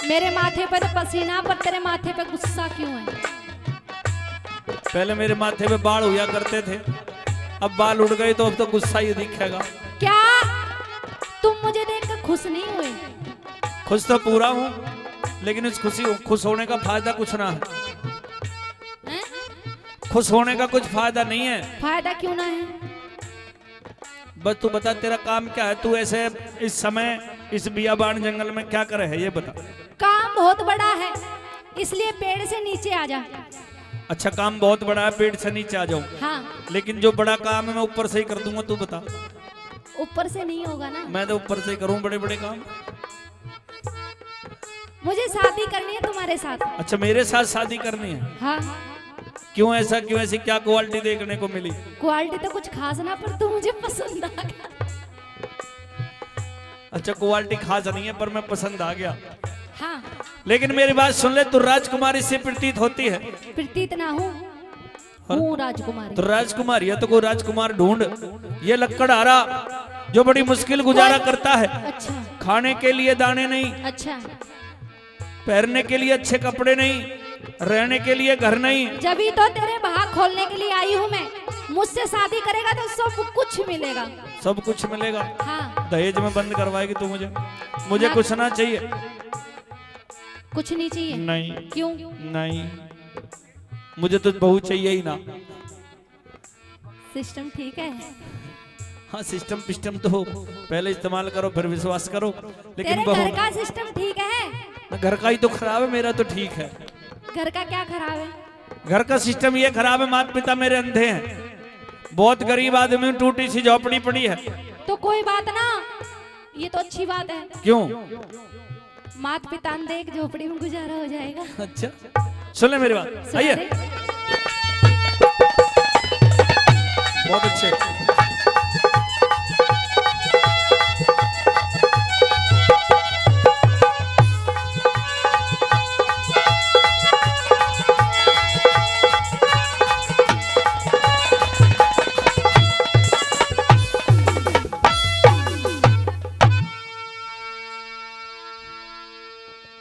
मेरे माथे पर तो पसीना, पर तेरे माथे पे गुस्सा क्यों है?
पहले मेरे माथे पे बाल हुआ करते थे, अब बाल उड़ गए तो अब तो गुस्सा ही दिखेगा।
क्या तुम मुझे देखकर खुश नहीं हुए?
खुश तो पूरा हूँ, लेकिन इस खुश होने का फायदा कुछ ना है।
हैं?
खुश होने का कुछ फायदा नहीं है।
फायदा क्यों ना है?
बस तू बता, तेरा काम क्या है? तू ऐसे इस समय इस बियाबान जंगल में क्या करे है, ये बता।
काम बहुत बड़ा है, इसलिए पेड़ से नीचे आ जा।
अच्छा, काम बहुत बड़ा है, पेड़ से नीचे आ जाऊं।
हाँ,
लेकिन जो बड़ा काम है मैं ऊपर से ही कर दूंगा, तू बता।
ऊपर से नहीं होगा ना।
मैं तो ऊपर से ही करूं बड़े बड़े काम।
मुझे शादी करनी है तुम्हारे साथ।
अच्छा, मेरे साथ शादी करनी है?
हाँ।
क्यों ऐसा, क्यों ऐसी क्या क्वालिटी देखने को मिली?
क्वालिटी तो कुछ खास ना, पर तू मुझे पसंद आ गया।
अच्छा, क्वालिटी खास नहीं है पर मैं पसंद आ गया।
हाँ।
लेकिन मेरी बात सुन ले, तू राजकुमारी से प्रतीत होती है।
प्रतीत ना हूँ, हूँ राजकुमारी।
तो राजकुमारी है तो कोई राजकुमार ढूंढ। ये लक्कड़हारा जो बड़ी मुश्किल गुजारा करता है,
अच्छा
खाने के लिए दाने नहीं,
अच्छा।
पहनने के लिए अच्छे कपड़े नहीं, रहने के लिए घर नहीं।
जब ही तो तेरे भाग खोलने के लिए आई हूँ मैं। मुझसे शादी करेगा तो सब कुछ मिलेगा।
सब कुछ मिलेगा?
हाँ।
दहेज में बंद करवाएगी तू मुझे? मुझे
ना।
कुछ ना चाहिए।
कुछ नहीं चाहिए?
नहीं।
क्यों?
नहीं, मुझे तो बहू चाहिए ही ना।
सिस्टम ठीक है?
हाँ, सिस्टम पिस्टम तो पहले इस्तेमाल करो फिर विश्वास करो, लेकिन
तेरे
बहू
घर का सिस्टम ठीक है?
घर का ही तो खराब है, मेरा तो ठीक है।
घर का क्या खराब है?
घर का सिस्टम ये खराब है, माता पिता मेरे अंधे हैं, बहुत गरीब आदमी हूं, टूटी सी झोपड़ी पड़ी है।
तो कोई बात ना, ये तो अच्छी बात है।
क्यों?
मात पिता देख झोपड़ी में गुजारा हो जाएगा।
अच्छा, सुन ले मेरी बात,
सुना
आइए।
दे।
बहुत अच्छे।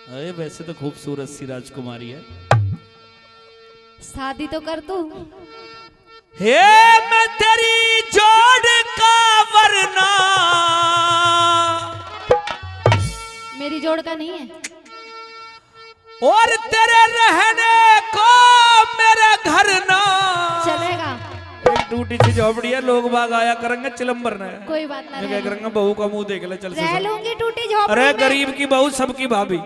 अरे वैसे तो खूबसूरत सी राजकुमारी है।
शादी तो कर तू।
हे मैं तेरी जोड़ का वरना।
मेरी जोड़ का नहीं है।
और तेरे रहने को मेरा घर ना
चलेगा।
एक टूटी सी झोपड़ी है, लोग बाग आया करेंगे चिलम्बर ने।
कोई बात ना,
मैं क्या करेंगे, बहू का मुंह देख ले, चल से
रह
सब।
लूंगी टूटी झोपड़ी
अरे
में।
गरीब की बहू सबकी भाभी।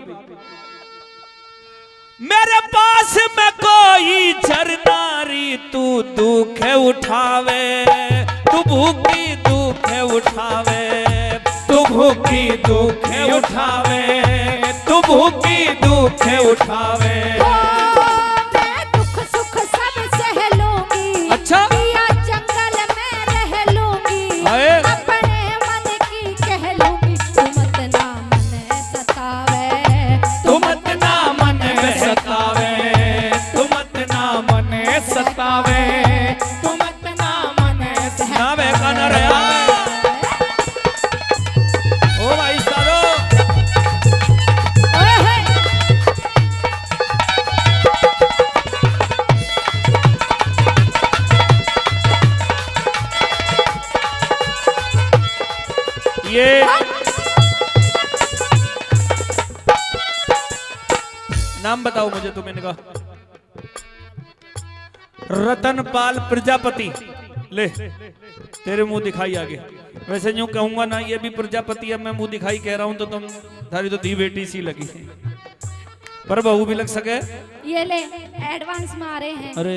मेरे पास में कोई झरनारी तू दुख उठावे, तू भूखी दुख उठावे, तू भूखी दुख उठावे, तू भूखी दुख उठावे।
ओ, मैं दुख सुख सब सह लूंगी।
अच्छा।
पिया जंगल में रह लूंगी।
आए।
अपने मन की कह लूंगी। तू मत ना मन सतावे,
तू मत ना मन में सतावे, तू मत ना मन सतावे, तू मत ना मन सतावे। का न रहा ओ भाई सारो।
ओए होए।
ये नाम बताओ मुझे तुम इनका। रतनपाल प्रजापति। ले तेरे मुंह दिखाई आगे। वैसे यूं कहूंगा ना, ये भी प्रजापति है, मैं मुंह दिखाई कह रहा हूं तो तुम थारी तो धी बेटी सी लगी, पर बहू भी लग सके।
ये ले एडवांस में आ रहे हैं।
अरे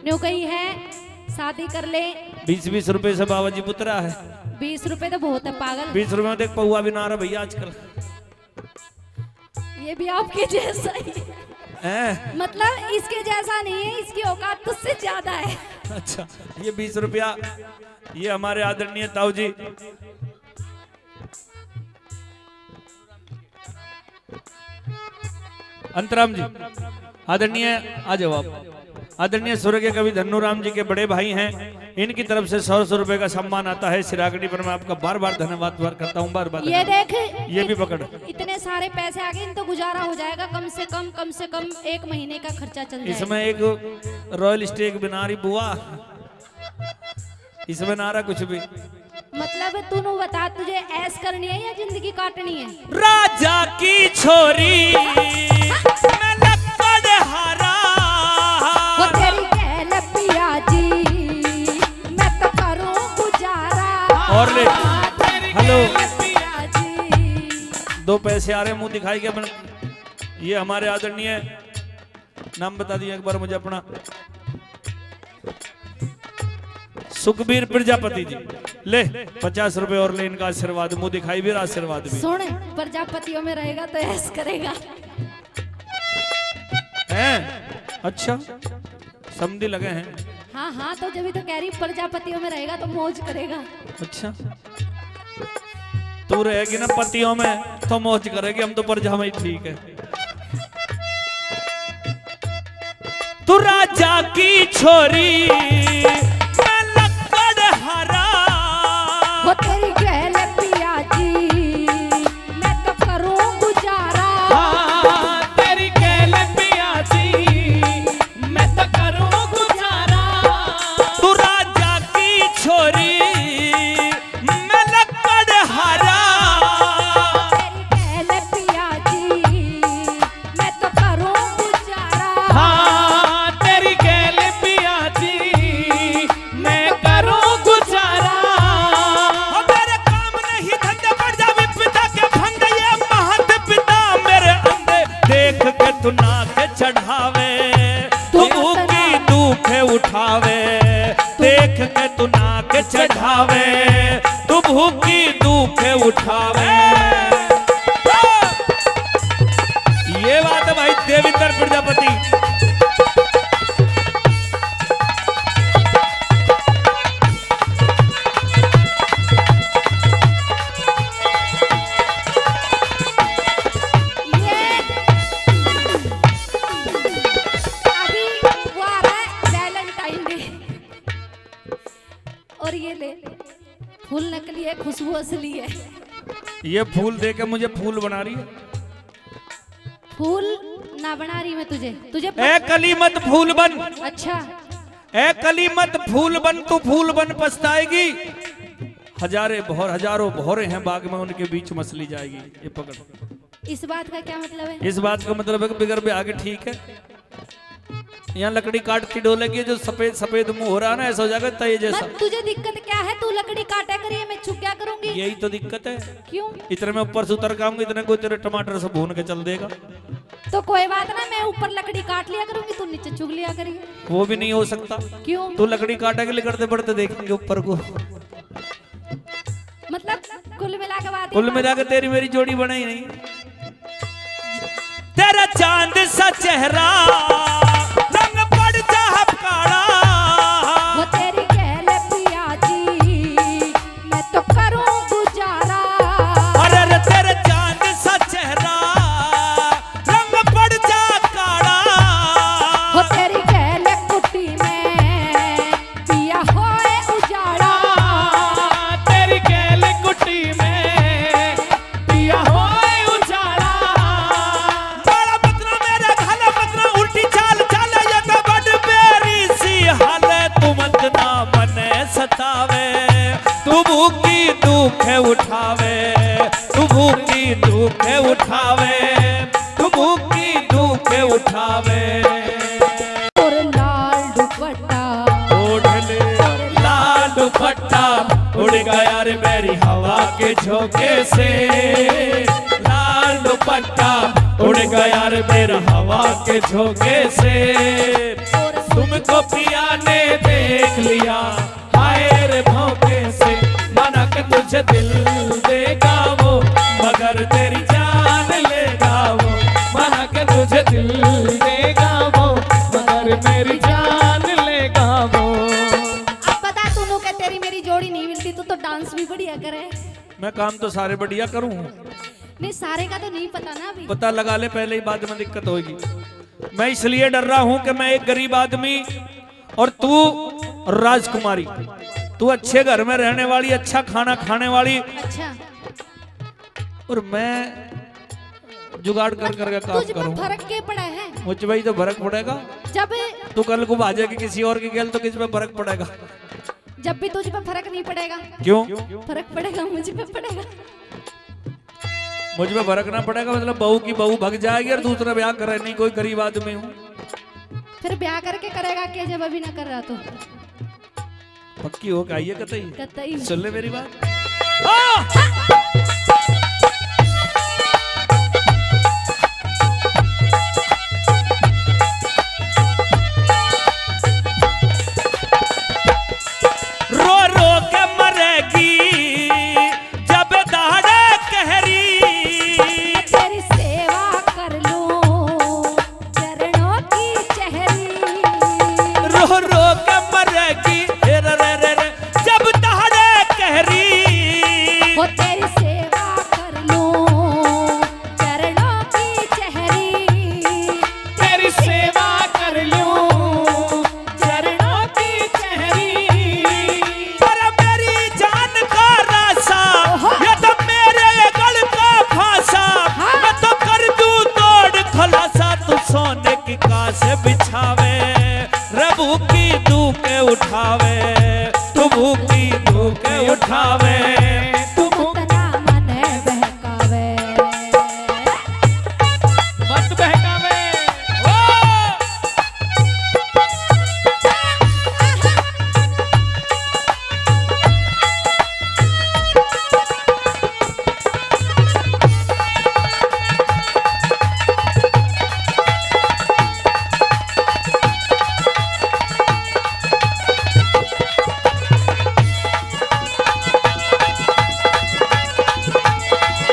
न्यू कही है शादी कर ले।
20-20 रुपए से बाबा जी पुतरा है।
20 रुपए तो बहुत है पागल।
20 रुपए में देख पौआ भी ना आ रहा भैया आजकल।
ये भी आपके जैसा ही है।
हैं?
मतलब इसके जैसा नहीं है, इसकी औकात तुझसे ज्यादा है।
अच्छा, ये 20 रुपया ये हमारे आदरणीय ताऊ जी अंतराम जी, आदरणीय आ जाओ आप। आदरणीय स्वर्गीय कवि धन्नूराम जी के बड़े भाई हैं, इनकी तरफ से 100 रुपए का सम्मान आता है। सिरागड़ी पर मैं आपका बार बार धन्यवाद करता हूँ, बार बार।
ये देख,
ये भी पकड़।
इतने सारे पैसे आ गए, इन तो गुजारा हो जाएगा कम से कम 1 महीने का खर्चा चल जाएगा।
इसमें एक रॉयल स्टेक बना रही बुआ, इसमें ना रहा कुछ भी।
मतलब तू बता, तुझे ऐश करनी है या जिंदगी काटनी है?
राजा की छोरी मैं लक्कड़ हारा,
वो तेरी कहल पिया जी, मैं तो करूं गुजारा।
और ले हेलो,
पिया जी,
2 पैसे आ रहे, मुंह दिखाई क्या बन। ये हमारे आदरणीय, नाम बता दिया एक बार मुझे अपना, सुखबीर प्रजापति जी। ले 50 रुपए और ले, इनका आशीर्वाद, मुंह दिखाई भी आशीर्वाद भी।
सुन, प्रजापतियों में रहेगा तो ऐश करेगा।
हैं? अच्छा, समझी लगे हैं।
हाँ हाँ, तो जब तो कह रही प्रजापतियों में रहेगा तो मौज करेगा।
अच्छा, तू रहेगी ना पतियों में तो मौज करेगी, हम तो प्रजा में ही ठीक है। तू राजा की छोरी मैं लक्कड़ हरा,
वो तेरी कहल पिया जी, मैं तो करूं गुजारा।
तेरी कहल पिया जी, मैं तो करूं गुजारा।
तू राजा की छोरी मैं लक्कड़ हरा,
तेरी कहल पिया जी, मैं तो करूं गुजारा।
हाँ तेरी कहल पिया जी, मैं करूं गुजारा।
और मेरे काम नहीं धंधे बढ़ जा विपदा के भंग, ये महत पिता मेरे अंधे देख के तू नाक चढ़ावे, तू भूखी दुखे उठावे, देख के तू नाक चढ़ावे, तू भूखी दुखे उठावे। ये बात है भाई देवेंद्र प्रजापति।
ये अभी वो आ रहा है वैलेंटाइन डे, और ये ले, फूल नकली है, खुशबू असली है।
ये फूल दे के मुझे फूल बना रही है।
फूल ना बना रही मैं तुझे
ए कली मत फूल बन,
अच्छा,
ए कली मत फूल बन, तू फूल बन पछताएगी। हजारों भौरे हैं बाग में, उनके बीच मछली जाएगी। ये पकड़।
इस बात का क्या मतलब है?
इस बात का मतलब है कि बिगर भी आगे ठीक है। यहाँ लकड़ी काटती डोलेगी, जो सफेद सफेद मुंह हो रहा है ना, ऐसा हो जाएगा तय जैसा।
मत, तुझे दिक्कत क्या है? तू लकड़ी काटा करिए, मैं छुप क्या करूंगी?
यही तो दिक्कत है।
क्यों?
इतने में ऊपर से उतर के आऊंगी, इतने को तेरे टमाटर से भून के चल देगा।
तो कोई बात ना, मैं ऊपर लकड़ी काट लिया करूंगी, तू नीचे चुग लिया करिए।
वो भी नहीं हो सकता।
क्यों?
तू लकड़ी काटे के लिए करते बढ़ते देखेंगे ऊपर को।
मतलब कुल मिला के बात,
कुल मिला के तेरी मेरी जोड़ी बना ही नहीं। तेरा चांद सा चेहरा रंग पड़ जा काला,
वो तेरी कहल पिया जी, मैं तो करूं गुजारा।
अरे रे तेरे चांद सा चेहरा रंग पड़ जा काला,
वो तेरी कहल कुटी में पिया होए उजाड़ा।
तेरी कहल कुटी में पिया होए उजाड़ा।
बड़ा मतरा मेरे घाला मतरा उल्टी चाल चाल, ये तो बड़ बेरी सी हाल, तू मत ना मने सतावे, तू भूखी दुखे उठावे, तू भूखी दुखे उठावे, तू भूखी दुखे उठावे।
और लाल दुपट्टा,
ओढ़ ले लाल दुपट्टा, उड़ गया रे मेरी हवा के झोंके से, लाल दुपट्टा उड़ गया रे मेरा हवा के झोंके से। तुमको पिया ने देख लिया हाय रे भौंके से, माना कि तुझे दिल देगा वो, मगर तेरी जान लेगा वो, माना कि तुझे दिल देगा वो, मगर मेरी जान लेगा वो।
अब बता, तू के तेरी मेरी जोड़ी नहीं मिलती, तू तो डांस भी बढ़िया करे।
मैं काम तो सारे बढ़िया करूं,
नहीं, सारे का तो नहीं पता ना अभी।
पता लगा ले पहले ही, बाद में दिक्कत होगी। मैं इसलिए डर रहा हूं कि मैं एक गरीब आदमी और तू राजकुमारी, तू अच्छे घर में रहने वाली, अच्छा खाना खाने वाली,
अच्छा
और मैं जुगाड़ कर करके काम
तुझ में
करूं।
फर्क के पड़ा है?
मुझ भाई तो फर्क पड़ेगा।
जब
तू कल को भाजे कि किसी और की गेल तो किस पे फर्क पड़ेगा?
जब भी तुझ पे फर्क नहीं पड़ेगा।
क्यों?
फर्क पड़ेगा मुझ पे पड़ेगा।
मुझ पे फर्क ना पड़ेगा मतलब बहू की बहू भग जाएगी और दूसरा ब्याह करे नहीं, कोई गरीब आदमी हूँ।
फिर ब्याह करके करेगा क्या जब अभी ना कर रहा तो?
पक्की हो आइए कतई
कतई।
सुन ले मेरी बात। रो रो के मरेगी जब दहाड़े कहरी,
तेरी सेवा कर लूं चरणों की चेहरी।
रो रो के मरेगी रे रे रे रे जब दहाड़े कहरी।
वो तेरी सेवा कर लूं चरणों की चेहरी।
तेरी सेवा कर लूं चरणों की चेहरी।
पर मेरी जान का रासा ये तो मेरे गल का फांसा, मैं तो कर दूं तोड़ खलासा। तू सोने की कास बिछावे रे भूखी धूके उठावे, तू भूखी धूके उठावे।
उतना मन बहकावे।
मत बहकावे।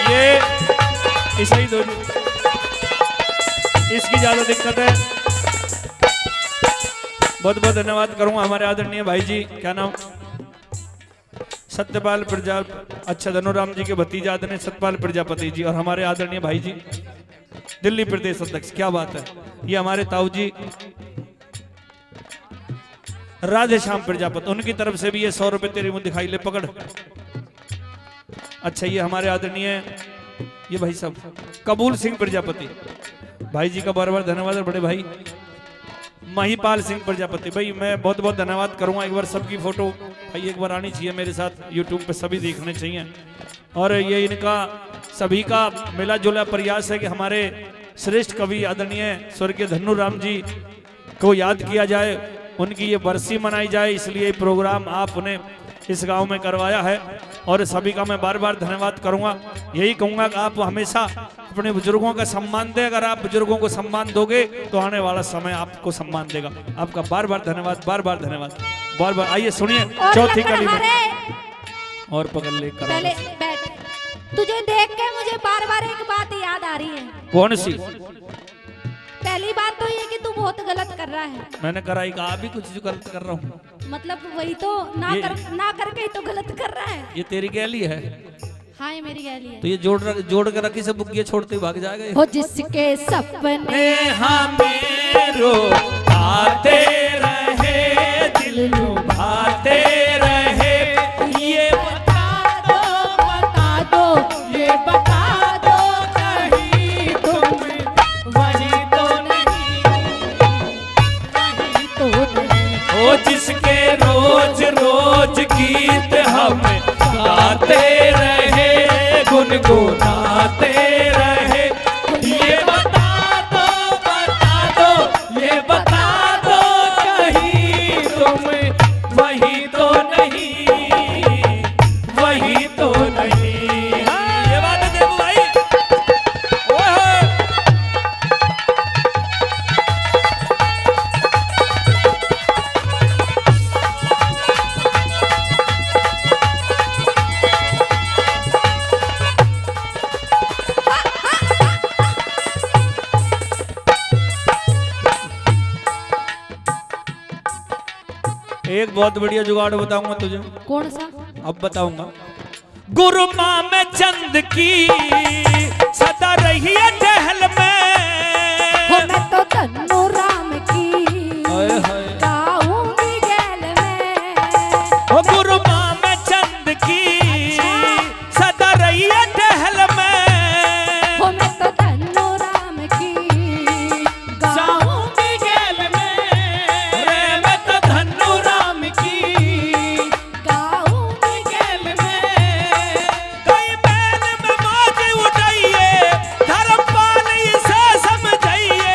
ये ऐसा ही दो, इसकी ज्यादा दिक्कत है। बहुत बहुत धन्यवाद करूंगा हमारे आदरणीय भाई जी, क्या नाम, सत्यपाल प्रजा, अच्छा धनुराम जी के भतीजे आदरणीय सत्यपाल प्रजापति जी, और हमारे आदरणीय भाई जी दिल्ली प्रदेश अध्यक्ष। क्या बात है, ये हमारे ताऊ जी राधे श्याम प्रजापति, उनकी तरफ से भी ये 100 रुपए तेरी मुंह दिखाई ले पकड़। अच्छा ये हमारे आदरणीय ये भाई साहब कबूल सिंह प्रजापति, भाई जी का बार बार धन्यवाद। और बड़े भाई महिपाल सिंह प्रजापति, भाई मैं बहुत बहुत धन्यवाद करूंगा। एक बार सबकी फोटो भाई एक बार आनी चाहिए मेरे साथ, यूट्यूब पे सभी देखने चाहिए। और ये इनका सभी का मिला जुला प्रयास है कि हमारे श्रेष्ठ कवि आदरणीय स्वर्गीय धनुराम जी को याद किया जाए, उनकी ये बरसी मनाई जाए, इसलिए प्रोग्राम आपने इस गांव में करवाया है। और सभी का मैं बार बार धन्यवाद करूंगा। यही कहूंगा कि आप हमेशा अपने बुजुर्गों का सम्मान दें। अगर आप बुजुर्गों को सम्मान दोगे तो आने वाला समय आपको सम्मान देगा। आपका बार बार धन्यवाद, बार बार धन्यवाद, बार बार। आइए सुनिए
और
चौथी
लखन
कली में
हरे,
और पकड़ ले कर।
पहले बैठ। तुझे देख के मुझे बार बार एक बात याद आ रही है।
कौन सी?
पहली बात तो ये कि तू बहुत गलत कर रहा है।
मैंने कराई का आप भी कुछ जो गलत कर रहा हूँ।
मतलब वही तो ना करके ही तो गलत कर रहा है।
ये तेरी गैली है
हाँ ये मेरी गैली है।
तो ये जोड़ कर रखी से बुग्गिया छोड़ते भाग जाएगा ये।
हो जिसके सपने
हमें रोते रहे, दिल लुभाते रहे, ये
बता दो ये बता दो कहीं तुम वही तो नहीं,
तो नहीं।
ओ जिसके रोज रोज गीत हम गाते रहे, गुनगुनाते रहे, ये बता दो, ये बता दो कहीं तुम वही तो नहीं, वही तो नहीं। हाँ, ये बात है देवू भाई। ओए एक बहुत बढ़िया जुगाड़ बताऊंगा तुझे।
कौन सा?
अब बताऊंगा। गुरु माँ में चंद की सदा रही है टहल में,
हो मैं तो धन्नो राम की
हाय हाय
गाऊंगी गैल में।
ओ गुरु माँ में चंद की सदा रही है टहल में।
हो मैं तो धन्नो राम की गाऊंगी गैल में।
रे मैं तो धन्नो राम की
गाऊंगी गैल में।
कई बैल में मौज उठाइए धर्मपाल इसे समझाइए।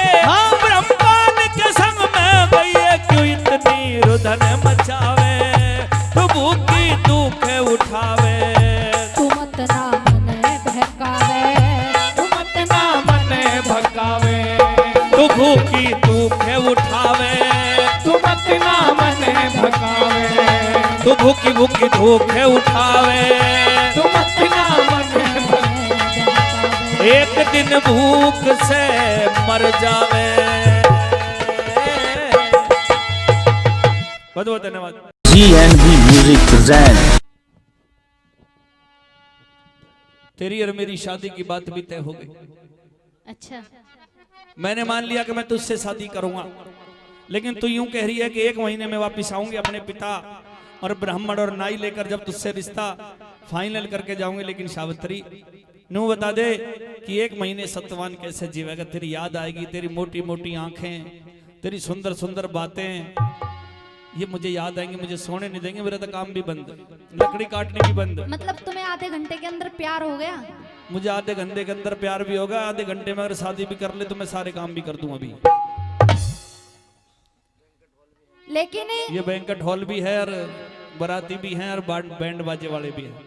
ब्रह्मांड के संग में भैया क्यों इतनी रुदन मचावे। तू भूखी दुख उठावे।
तू मत ना मने बहकावे। तू मत ना मने भकावे।
तू भूखी दुख उठावे।
तू मत ना मने भकावे।
तू भूखी भूखी दुख उठावे।
तू मत ना मने भकावे।
एक दिन भूख से मर जावे। बहुत बहुत धन्यवाद।
GNV Music presents
तेरी और मेरी शादी की बात भी तय हो गई।
अच्छा
मैंने मान लिया कि मैं तुझसे शादी करूंगा, लेकिन तू यूं कह रही है कि 1 महीने में वापिस आऊंगी अपने पिता और ब्राह्मण और नाई लेकर, जब तुझसे रिश्ता फाइनल करके जाऊंगी। लेकिन सावित्री नू बता दे कि 1 महीने सत्यवान कैसे जीवेगा। तेरी याद आएगी, तेरी मोटी मोटी आंखें, तेरी सुंदर सुंदर बातें, ये मुझे याद आएंगे। मुझे सोने नहीं देंगे, मेरा तो काम भी बंद, लकड़ी काटने भी बंद।
मतलब तुम्हें आधे घंटे के अंदर प्यार हो गया?
मुझे आधे घंटे के अंदर प्यार भी होगा। आधे घंटे में अगर शादी भी कर ले तो मैं सारे काम भी कर दूं अभी।
लेकिन
ये बैंकेट हॉल भी है और बाराती भी हैं और बैंड बाजे वाले भी हैं।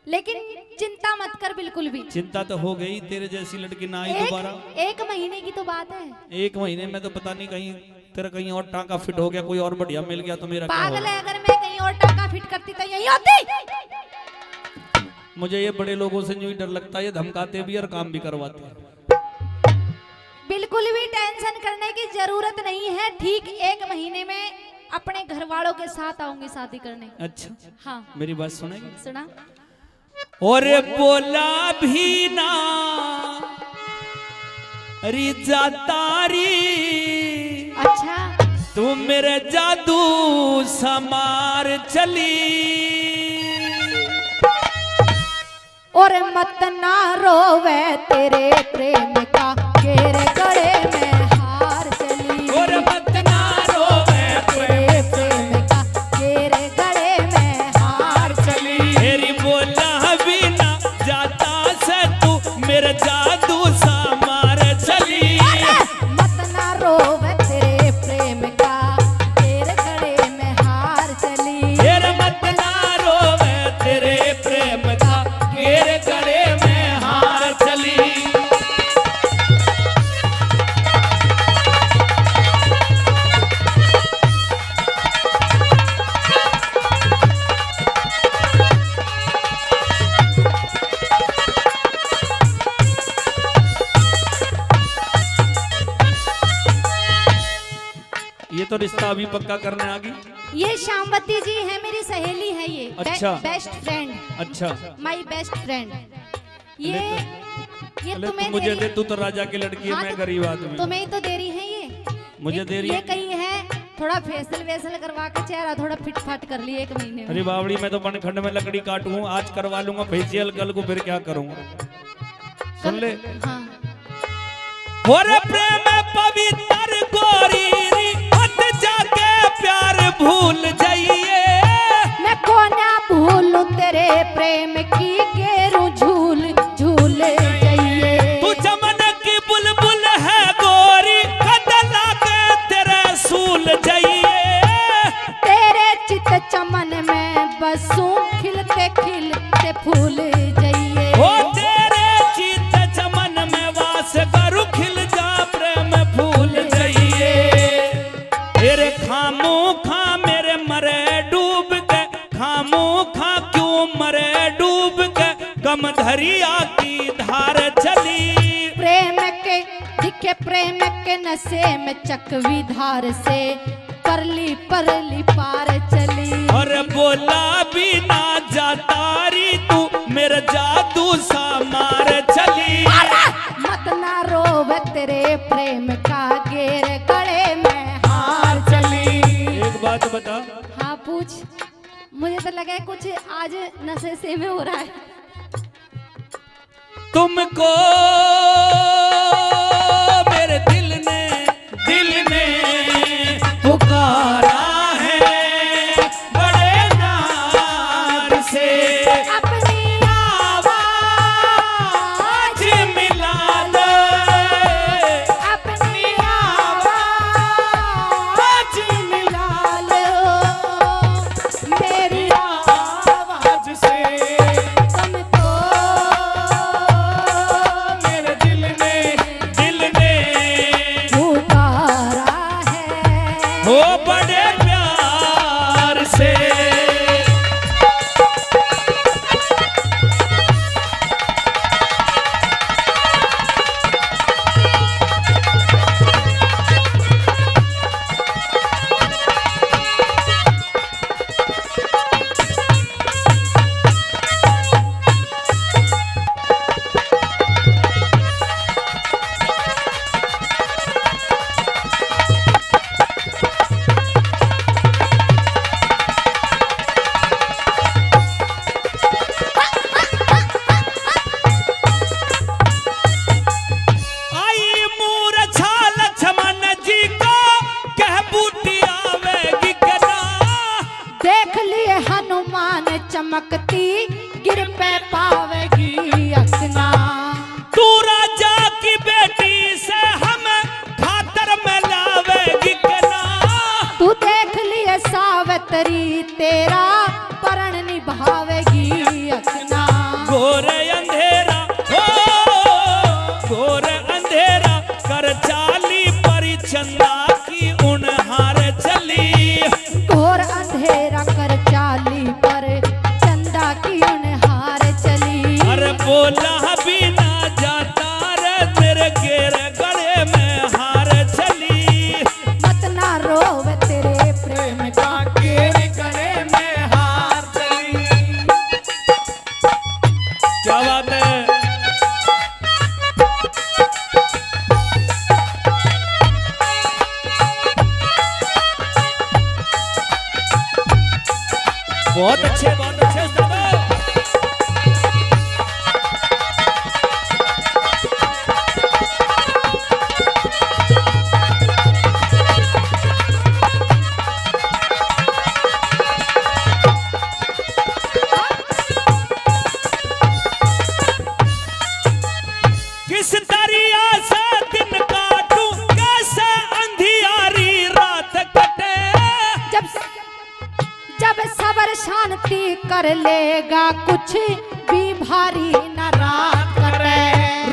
लेकिन चिंता मत कर बिल्कुल भी।
चिंता तो हो गई, तेरे जैसी लड़की ना आई दोबारा।
एक महीने की तो बात है।
1 महीने में तो पता नहीं कहीं तेरा कहीं और टांका फिट हो गया, कोई और बढ़िया मिल गया तो मेरा क्या
पागल
होगा?
है, अगर मैं कहीं और टाका फिट करती तो यही होती।
मुझे ये बड़े लोगों से यूं ही डर लगता है, ये धमकाते भी और काम भी करवाते हैं।
बिल्कुल भी टेंशन करने की जरूरत नहीं है। ठीक 1 महीने में अपने घर वालों के साथ आऊंगी शादी करने।
अच्छा
हाँ
मेरी बात सुनेगी?
सुना।
और बोला भी ना रिजा तारी,
अच्छा
तू मेरे जादू समार चली।
और मत ना रोवे तेरे प्रेम का तेरे गले में हार चली।
और मत ना रोवे
तेरे प्रेम का तेरे गले में हार चली।
तेरी बोला भी ना जाता से तू मेरे जादू समार चली।
मत ना रोवे तेरे प्रेम का तेरे गले में हार चली।
तेरे मत ना रोवे तेरे प्रेम का तेरे गले में हार चली। ये तो रिश्ता अभी पक्का करने आ गई।
ये श्यामवती जी है, मेरी सहेली है ये।
अच्छा।
बेस्ट फ्रेंड,
अच्छा
माय बेस्ट फ्रेंड। ये
अरे
तुम्हें
तू मुझे
दे
दे,
रही-
तू तो राजा की लड़की है,
हाँ,
मैं
तो
गरीब आदमी।
तुम्हें ही तो दे रही है ये।
मुझे दे रही
ये
है?
कही है थोड़ा फेसल वेसल करवा के चेहरा थोड़ा फिट फाट कर लिए 1 महीने में।
अरे बावड़ी, मैं तो बनखंड में लकड़ी काटूं, आज करवा लूंगा फेशियल, कल को फिर क्या करूंगा? सुन ले।
हाँ
और प्रेम पवित्र गोरी हट जाके प्यार भूल जाइए।
मैं को ना भूलूं तेरे प्रेम की गेरू झूल झूल जाइए।
तू चमन की बुलबुल है गोरी, कदला के तेरे सूल जाइए।
तेरे चित चमन में बसूं खिलते खिलते फूल जाइए।
ओ तेरे चित चमन में वास करू, खिल जा प्रेम फूल जाइए। तेरे खामो खा मेरे मरे डूब के, खामो खा क्यों मरे डूब के, कम धरिया की धार चली।
प्रेम के दिखे प्रेम के नशे में चकवी धार से परली परली पार चली।
और बोला भी ना जाता री तू मेरा जादू सा मार चली।
मत ना रोवे तेरे प्रेम कुछ आज नशे से में हो रहा है।
तुमको मेरे दिल ने पुकारा है बड़े प्यार से,
अपनी
आवाज मिला दो,
अपनी आवाज मिला लो मेरी
आवाज से
तुमको
मेरे दिल ने
पुकारा है।
हो बड़े प्यार से। आई मूर्छा लक्ष्मण जी को कह बूटी आवेगी कना,
देख लिए हनुमान चमकती गिर पे पावेगी अकना।
तू राजा की बेटी से हमें खातर में लावेगी कना,
तू देख लिए सावित्री तेरा परण निभावेगी अकना।
घोर अंधेरा हो घोर अंधेरा कर चाली परिचंदा की उनहार चली,
घोर अंधेरा कर चाली पर चंदा की उनहार चली।
अरे बोला बिना जाता रे तेरे गेर गले में हार चली,
मत ना रोवे तेरे प्रेम का
गेर गले में हार चली। क्या बात है। बहुत अच्छे उस्ताद। किस दरिया से दिन काटूं कैसे अंधियारी रात कटे,
जब सबर शांति कर लेगा कुछ भी भारी न रात करे।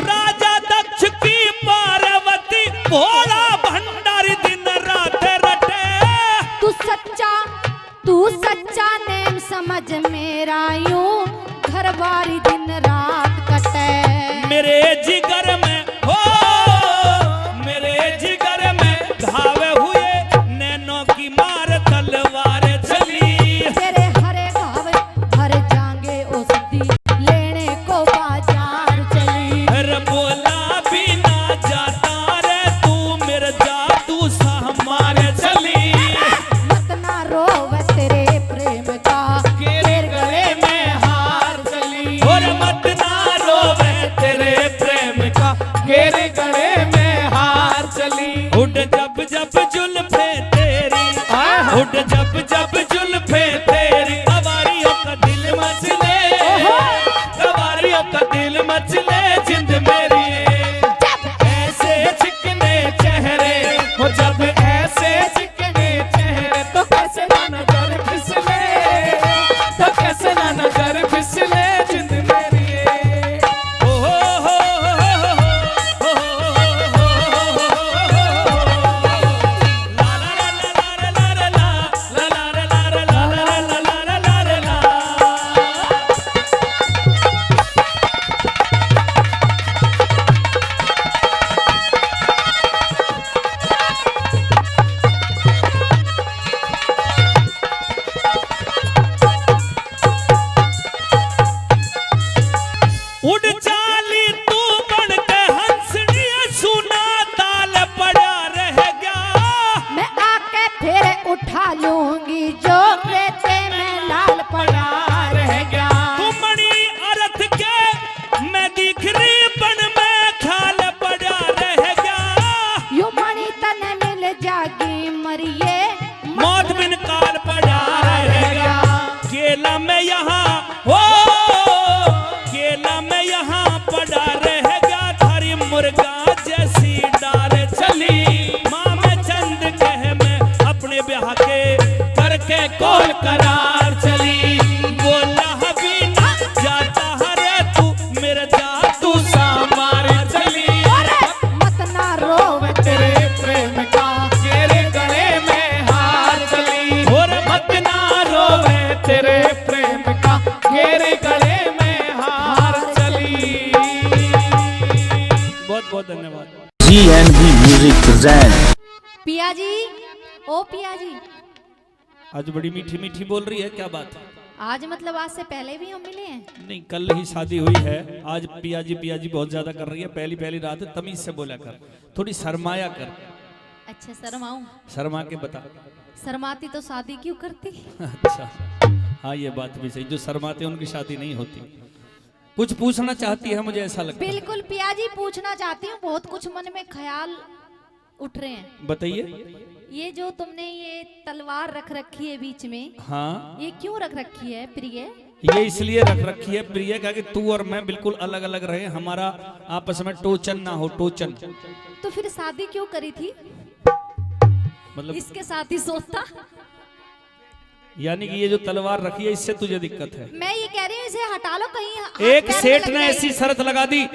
राजा दक्ष की पार्वती भोला भंडारी दिन रात रटे,
तू सच्चा नेम समझ मेरा यूं घर बारी दिन रात कटे।
मेरे जिगर में हो मेरे जिगर में घावे हुए नैनों की मार तलवार चली,
तेरे हरे घाव भर जाएंगे औषधि लेने को बाजार चली।
अरे बोला बिना जाता रे तू मेरे जादू सा हमारे चली,
मत ना रोवे तेरे प्रेम का
गेर गले में हार चली, और मत ना रोवे तेरे प्रेम का गेर गले में हार चली। उड़ जब जब जुल्फे तेरी उड़ जब जब जुल्फे तेरी कवारियों का दिल मचले, कवारियों का दिल मचले जिंद मेरी, ऐसे चिकने चेहरे हो जब ऐसे चिकने चेहरे तो कैसे ना नजर फिसले, तो कैसे ना नजर फिसले जिंद मेरी। ओ हो हो हो हो ला ला ला ला ला ला ला ला ला ला ला
present
पिया जी, ओ पिया जी,
आज बड़ी मीठी मीठी बोल रही है, क्या बात है?
आज मतलब आज से पहले भी हम मिले हैं?
नहीं, कल ही शादी हुई है। आज पिया जी बहुत ज्यादा कर रही है। पहली पहली रात है, तमीज से बोला कर, थोड़ी शर्माया कर।
अच्छा शर्माऊं?
शर्मा के बता।
शर्माती तो शादी क्यों करती?
अच्छा, हाँ ये बात भी सही, जो शर्माते हैं उनकी शादी नहीं होती। कुछ पूछना चाहती है, मुझे ऐसा लगता है।
बिल्कुल पिया जी, पूछना चाहती हूँ, बहुत कुछ मन में ख्याल उठ रहे हैं।
बताइए।
ये जो तुमने ये तलवार रख रखी है बीच में,
हाँ,
ये क्यों रख रखी है प्रिय?
ये इसलिए रख रखी है प्रिय का कि तू और मैं बिल्कुल अलग अलग रहे, हमारा आपस में टोचन ना हो, टोचन।
तो फिर शादी क्यों करी थी?
मतलब
इसके साथ ही सोचता।
यानी कि ये जो तलवार रखी है, इससे तुझे दिक्कत है?
मैं ये कह रही हूँ, इसे हटा लो कहीं। हाथ
एक
पैर में
सेठ
लग
ने
जाएगी।
ऐसी शर्त लगा दी,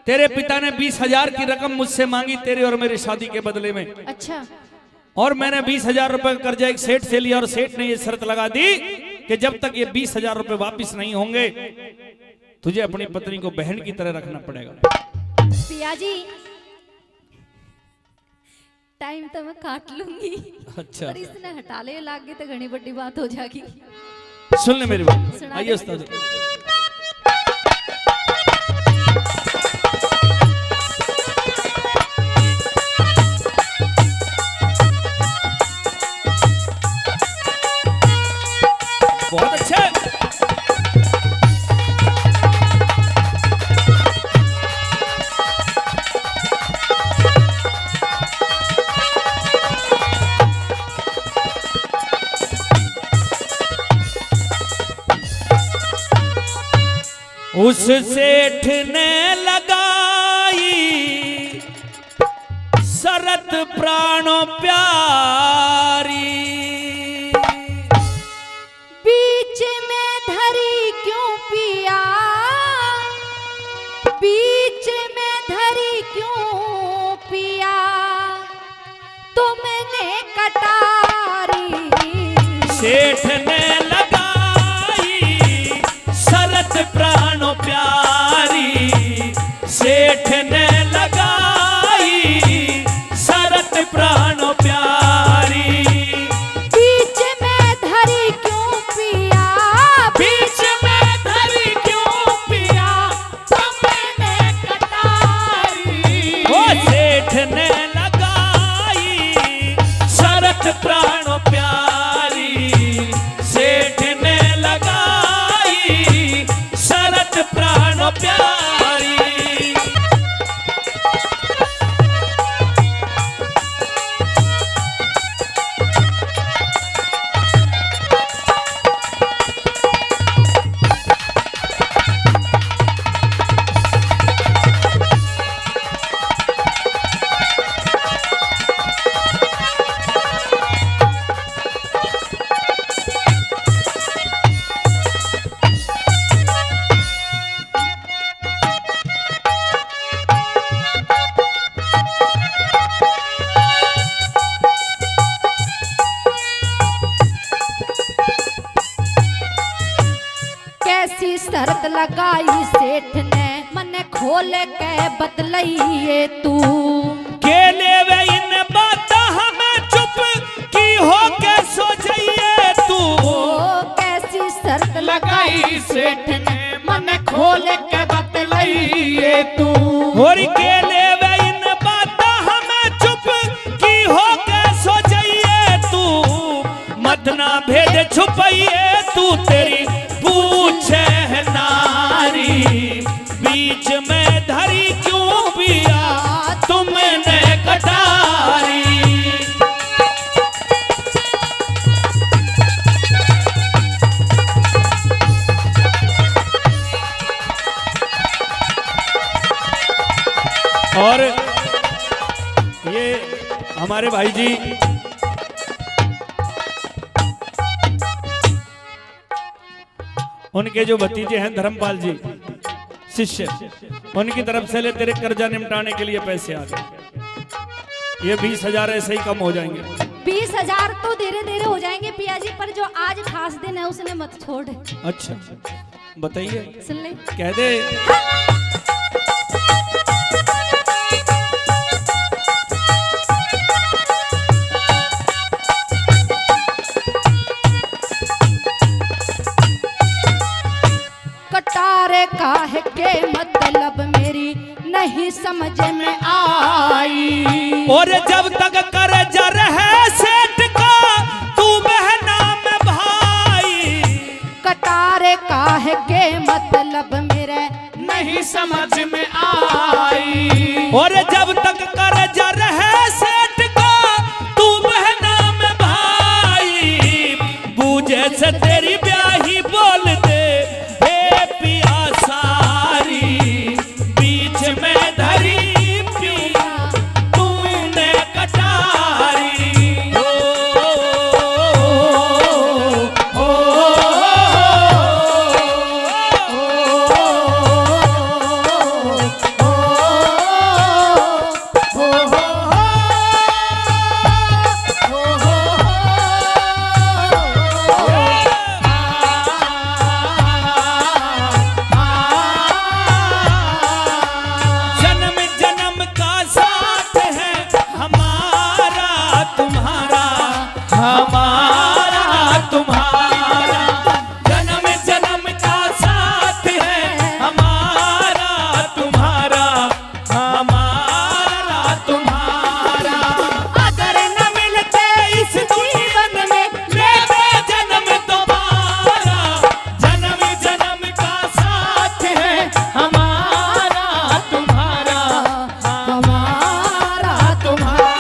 तेरे पिता ने 20,000 की रकम मुझसे मांगी तेरे और मेरी शादी के बदले में,
अच्छा,
और मैंने 20,000 रुपए का कर्जा एक सेठ से लिया, और सेठ ने ये शर्त लगा दी कि जब तक ये 20,000 रुपए वापिस नहीं होंगे, तुझे अपनी पत्नी को बहन की तरह रखना पड़ेगा।
पिया जी टाइम तो मैं काट लूंगी।
अच्छा,
पर इसने हटा ले लागे तो घनी बड़ी बात हो जाएगी।
सुन ले मेरी बात।
सुना
आइए
दे।
उस्ताद। बहुत अच्छा। उस सेठ ने लगाई शरत प्राणों प्यारी,
बीच में धरी क्यों पिया, बीच में धरी क्यों पिया, तुमने कटारी।
सेठ ने लगाई शरत प्राणों प्यारी, सेठ ने लगाई शरत प्राणों प्यारी,
बीच में धरी क्यों पिया,
बीच में धरी क्यों पिया,
तुमने कटारी।
ओ सेठ ने लगाई शरत प्राणों प्यारी, सेठ ने लगाई शरत प्राणों प्यारी।
कैसी शर्त लगाई सेठ ने, मन खोल के बतलाइए तू।
के लेवे इन बात हमें चुप की हो के सो जाइए तू।
ओ कैसी शर्त लगाई सेठ ने, मन खोल के बतलाइए तू।
और के लेवे इन बात हमें चुप की हो के सो जाइए तू। मदना भेद छुपाइए तू, तेरी पूछे है नारी, बीच में धरी क्यों पिया, तुमने कटारी। और ये हमारे भाई जी उनके जो भतीजे हैं धर्मपाल जी शिष्य, उनकी तरफ से ले तेरे कर्जा निपटाने के लिए पैसे आ गए। ये 20,000 ऐसे ही कम हो जाएंगे।
20,000 तो धीरे धीरे हो जाएंगे पिया जी, पर जो आज खास दिन है उसने मत छोड़।
अच्छा बताइए,
सुन ले।
कह दे।
कटार काहे के मतलब मेरी नहीं समझ में आई।
और जब तक कर्जा रहे सेठ का तू बहना में भाई,
कटार काहे के मतलब मेरे
नहीं समझ में आई।
और जब तक कर्जा रहे सेठ का तू बहना में भाई, बूझे से तेरी ब्याही बोल दे हे पिया सारी, बीच में धरी पिया तूने कटारी। जन्म जन्म का साथ है हमारा तुम्हारा, हमारा तुम्हारा। जन्म जन्म का साथ है हमारा तुम्हारा, हमारा तुम्हारा। अगर न मिलते इस जीवन में लेते जन्म दोबारा, जन्म जन्म का साथ है हमारा तुम्हारा, हमारा तुम्हारा।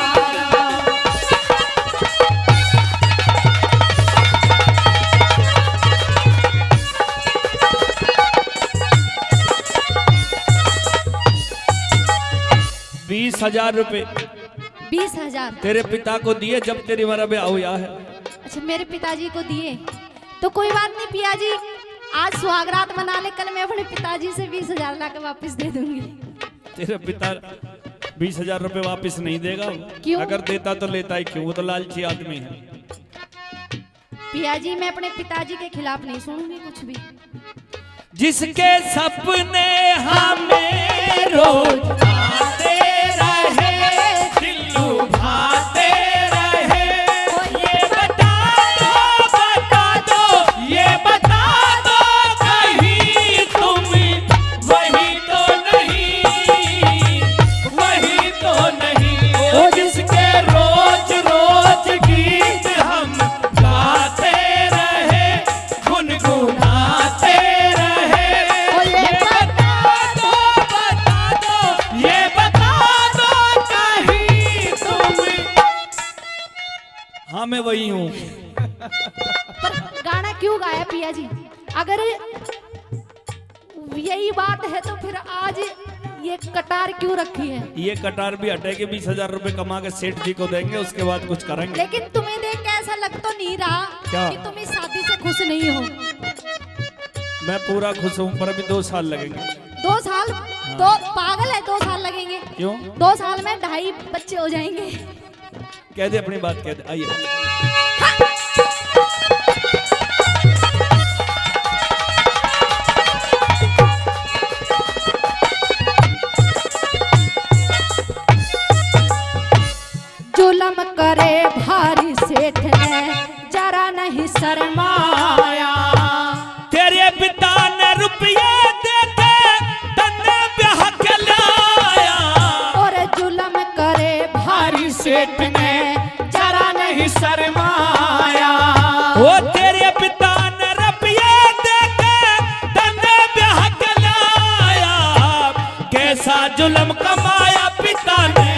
बीस 20,000 रुपए
20,000।
तेरे पिता को दिए जब तेरी मेरा ब्याह हुआ है।
अच्छा मेरे पिताजी को दिए तो कोई बात नहीं पिया जी, आज सुहागरात मना ले, कल मैं अपने पिताजी से 20,000 ला के वापस दे दूंगी।
तेरा पिता 20,000 रुपए वापस नहीं देगा।
क्यों?
अगर देता तो लेता ही क्यों, वो तो लालची आदमी है।
पिया जी मैं अपने पिताजी के खिलाफ नहीं सुनूंगी कुछ भी।
जिसके सपने हमें रोज आते रहे, दिल लुभाते रहे, ये बता दो, ये बता दो कहीं तुम वही तो नहीं, वही तो नहीं। ओ जिसके रोज रोज गीत हम गाते रहे, गुनगुनाते रहे, ये बता दो कहीं तुम। हाँ मैं वही हूँ।
पर गाना क्यों गाया पिया जी? अगर यही बात है तो फिर आज ये कटार क्यों रखी है?
ये कटार भी हटेगी, 20,000 रुपए कमा के सेठ जी को देंगे, उसके बाद कुछ करेंगे।
लेकिन तुम्हें देख के ऐसा लग तो नहीं रहा
क्या?
कि तुम इस शादी से खुश नहीं हो?
मैं पूरा खुश हूँ, पर अभी 2 साल लगेंगे।
2 साल? तो पागल है, 2 साल लगेंगे?
क्यों?
2 साल में 2.5 बच्चे हो जाएंगे।
कह दे अपनी बात, कह दे। आइए
जुलम करे भारी सेठ ने जरा नहीं शर्माया।
तेरे पिता ने रुपये देके तन्ने ब्याह के लाया,
और जुलम करे भारी सेठ ने जरा नहीं शर्माया।
वो तेरे पिता ने रुपये देके तन्ने ब्याह के लाया। कैसा जुल्म कमाया पिता ने,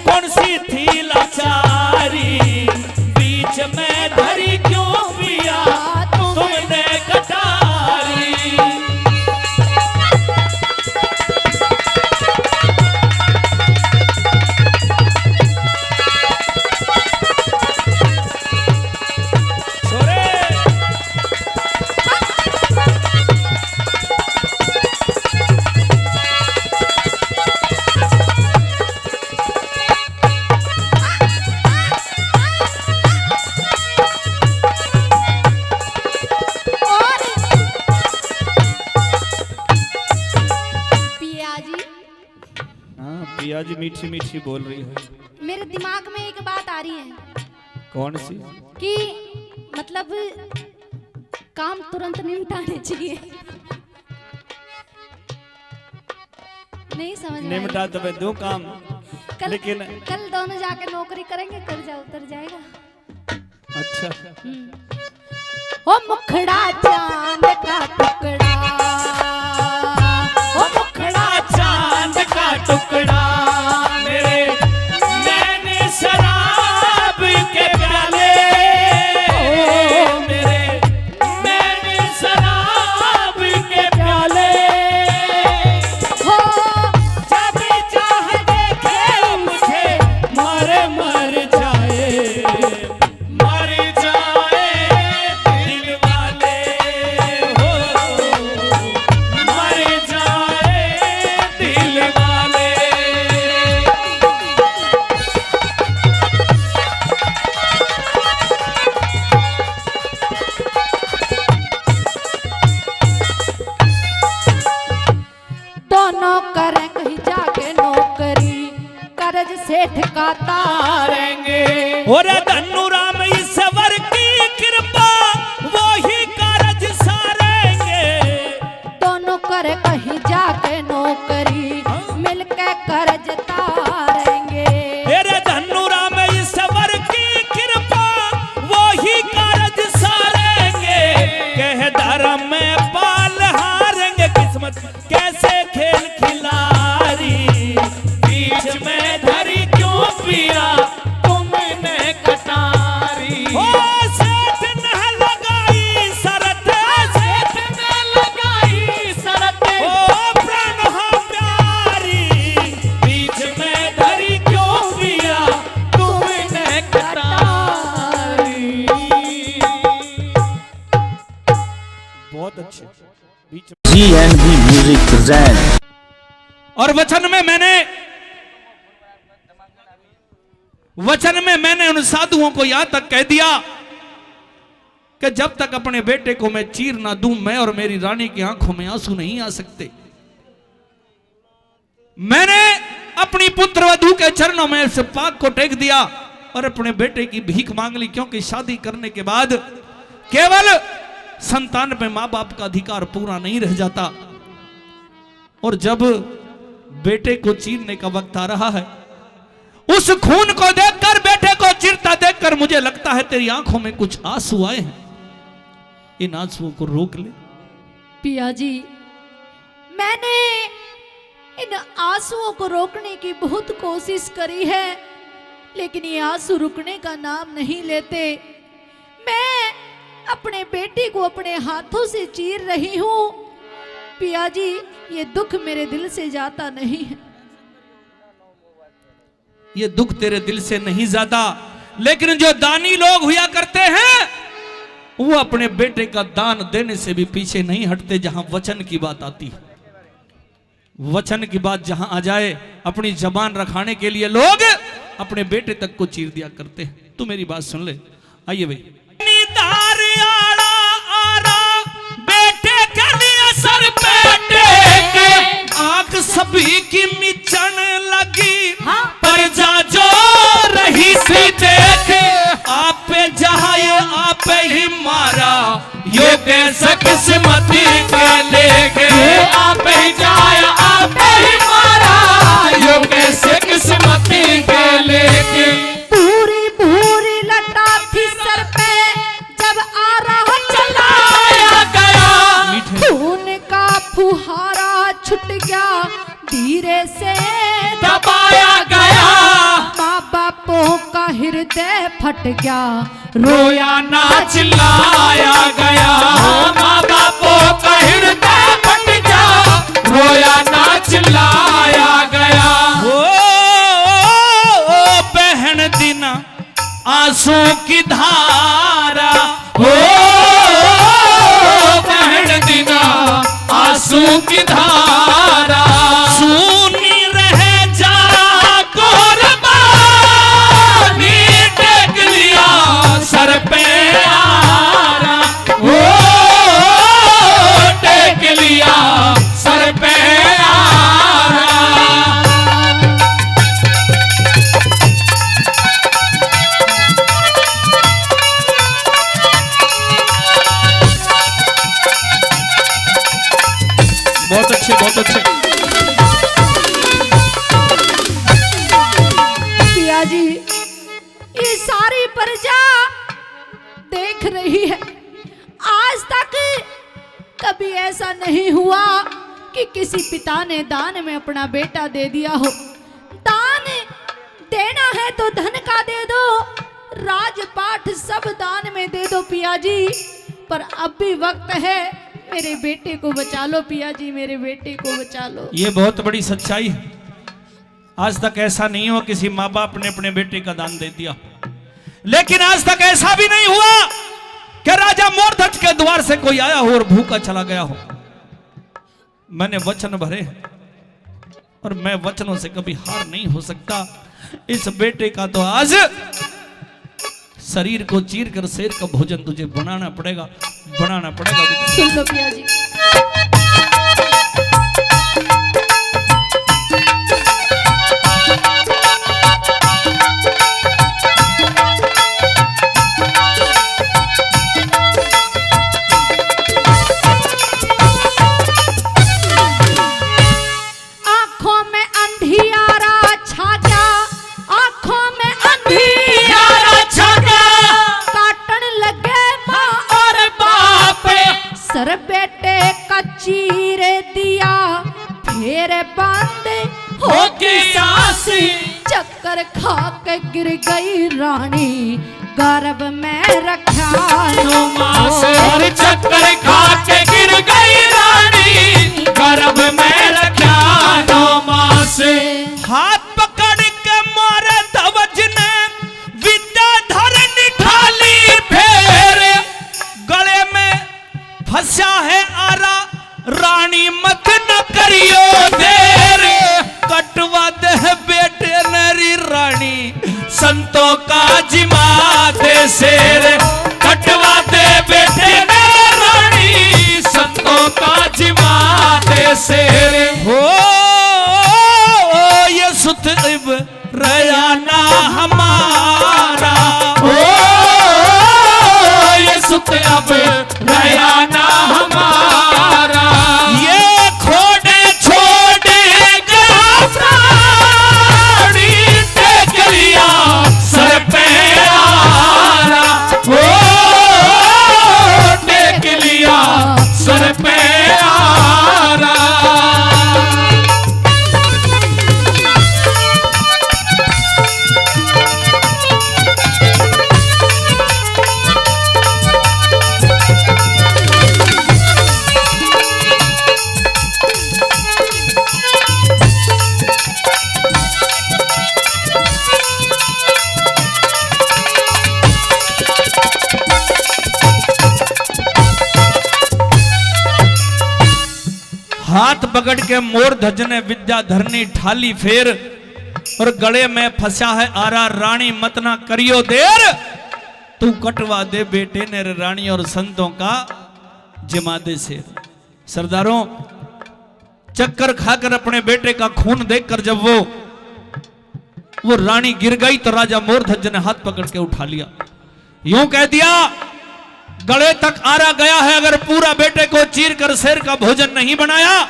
कौन सी थी लाचारी, बीच में धरी क्यों पिया तुमने कटारी। पिया जी मीठी मीठी बोल रही है।
मेरे दिमाग में एक बात आ रही है
कौन सी?
कि मतलब काम तुरंत निपटाने चाहिए। नहीं समझ में
निमटा तो मैं दूं काम,
कल
लेकिन
कल दोनों जाके नौकरी करेंगे, कर्जा उतर जाएगा।
अच्छा
ओ मुखड़ा चांद का टुकड़ा, ओ मुखड़ा
चांद का टुकड़ा, मेरे नैन शराब के प्याले, मेरे नैन शराब के प्याले,
हो
जब चाह देखे मुझे मर जाए, मर जाए दिल वाले, हो मर जाए दिल वाले।
दोनों करें कहीं जाके नौकरी, कर्ज सेठ का तारेंगे।
और धनु राम ईश्वर की कृपा वो ही कारज सारेंगे।
दोनों करे कहीं जाके नौकरी, मिलके कर्ज तारेंगे।
मेरे धनु राम ईश्वर की कृपा वो ही कारज सारेंगे। कह धर्म में पाल हारेंगे, किस्मत कैसे खेल खिलारी, बीच में धरी क्यों पिया तुमने कटारी। ओ सेठ ने लगाई शरत, सेठ ने लगाई शरत, ओ प्राण हो प्यारी, बीच में धरी क्यों पिया तुमने कटारी। बहुत अच्छे बीच
GNB Music present
और वचन में मैंने उन साधुओं को यहां तक कह दिया कि जब तक अपने बेटे को मैं चीर ना दूं, मैं और मेरी रानी की आंखों में आंसू नहीं आ सकते। मैंने अपनी पुत्र वधू के चरणों में से पाक को टेक दिया और अपने बेटे की भीख मांग ली, क्योंकि शादी करने के बाद केवल संतान पे मां बाप का अधिकार पूरा नहीं रह जाता। और जब बेटे को चीरने का वक्त आ रहा है, उस खून को देखकर, बेटे को चिरता देखकर मुझे लगता है तेरी आंखों में कुछ आंसू आए हैं। इन आंसुओं को रोक ले।
पिया जी, मैंने इन आंसुओं को रोकने की बहुत कोशिश करी है, लेकिन ये आंसू रुकने का नाम नहीं लेते। मैं अपने बेटे को अपने हाथों से चीर रही हूं। पिया जी, ये दुख मेरे दिल से जाता नहीं है।
ये दुख तेरे दिल से नहीं जाता, लेकिन जो दानी लोग हुआ करते हैं वो अपने बेटे का दान देने से भी पीछे नहीं हटते। जहां वचन की बात आती है, वचन की बात जहां आ जाए, अपनी जबान रखाने के लिए लोग अपने बेटे तक को चीर दिया करते हैं। तू मेरी बात सुन ले। आइए भाई। बेटे के लिए सर पे टेके, आंख सभी की मिचन लगी, पर जा जो रही सी देखे, आप पे जहाए आप ही मारा, यो कैसा किस्मती के लेके, आप ही जाए आप ही मारा, यो कैसे किस्मती के लेके।
पूरी भूरी लटा थी सर पे, जब आ रहा चलाया गया, खून का फुहारा छुट गया, धीरे से
दबाया गया,
माँ बापों का हृदय फट गया,
रोया ना चिल्लाया गया, माँ बापों का हृदय फट गया, रोया ना चिल्लाया गया। ओ बहन दिन आंसू की धारा, ओ बहन दिन आंसू की धारा, सुनी रह जा कुर्बानी, टेक लिया सर पे आरा, ओ टेक लिया सर पे आरा। बहुत अच्छे बहुत अच्छे।
हुआ कि किसी पिता ने दान में अपना बेटा दे दिया हो। दान देना है तो धन का दे दो, राजपाट सब दान में दे दो पिया जी, पर अब भी वक्त है, मेरे बेटे को बचा लो पिया जी, मेरे बेटे को बचा लो।
ये बहुत बड़ी सच्चाई है। आज तक ऐसा नहीं हुआ किसी माँ बाप ने अपने बेटे का दान दे दिया, लेकिन आज तक ऐसा भी नहीं हुआ कि राजा मोरध्वज के द्वार से कोई आया हो और भूखा चला गया हो। मैंने वचन भरे और मैं वचनों से कभी हार नहीं हो सकता। इस बेटे का तो आज शरीर को चीर कर शेर का भोजन तुझे बनाना पड़ेगा, बनाना पड़ेगा।
सुन लो पिया जी।
आंखों में अंधियारा छा गया, आंखों में अंधियारा छा गया, काटन लगे माँ और बाप, सर बेटे का चीर दिया, फिर बंद हो गया, चक्कर खा के गिर गई रानी, गर्भ में रखा नुमास,
और चक्कर खा के गिर गई रानी, गर्भ में रखा नौमास।
हाथ पकड़ के मारे ध्वज ने विद्याधर निकाली फेर, गले में फंसा है आरा, रानी मत न करियो देर, कटवा दे बेटे नरी रानी, संतों का जिमा दे शेर, कटवा दे बेटे ने रानी, संतों का जिमा दे शेर। हो ये सुत इब रयाना हमारा,
ओ ये सुत अब रयाना हमारा,
ये खोड़े छोड़ेगा
प्राणी टेक लिया सर पे आरा, ओ टेक लिया सर पे आरा।
हाथ पकड़ के मोरध्वज ने विद्याधर ने ठाली फेर, और गले में फंसा है आरा, रानी मत ना करियो देर, तू कटवा दे बेटे ने रानी और संतों का जिमा दे शेर। सरदारों, चक्कर खाकर अपने बेटे का खून देखकर जब वो रानी गिर गई तो राजा मोरध्वज ने हाथ पकड़ के उठा लिया, यूं कह दिया गले तक आरा गया है, अगर पूरा बेटे को चीर कर शेर का भोजन नहीं बनाया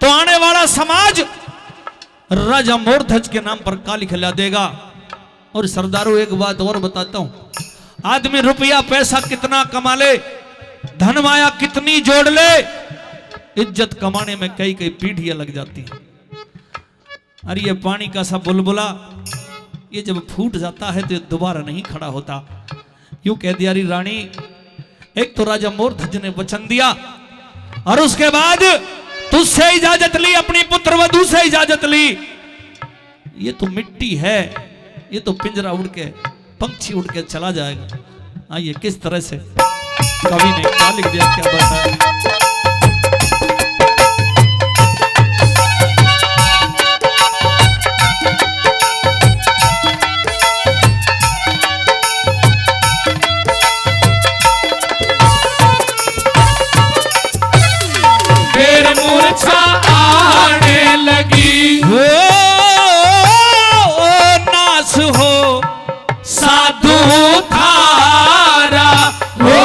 तो आने वाला समाज राजा मोरध्वज के नाम पर काली खिला देगा। और सरदारों एक बात और बताता हूं, आदमी रुपया पैसा कितना कमा ले, धन माया कितनी जोड़ ले, इज्जत कमाने में कई कई पीढ़ियां लग जाती हैं। अरे ये पानी का सा बुलबुला ये जब फूट जाता है तो ये दोबारा नहीं खड़ा होता। यूं कह दिया रानी, एक तो राजा मोरध्वज ने वचन दिया और उसके बाद तुझसे इजाजत ली, अपनी पुत्र वधू से इजाजत ली। ये तो मिट्टी है, ये तो पिंजरा उड़ के पंछी उड़ के चला जाएगा। आइए किस तरह से कवि ने क्या लिख दिया, क्या बताया।
मूर्छा आने लगी,
नास हो
साधु थारा, हो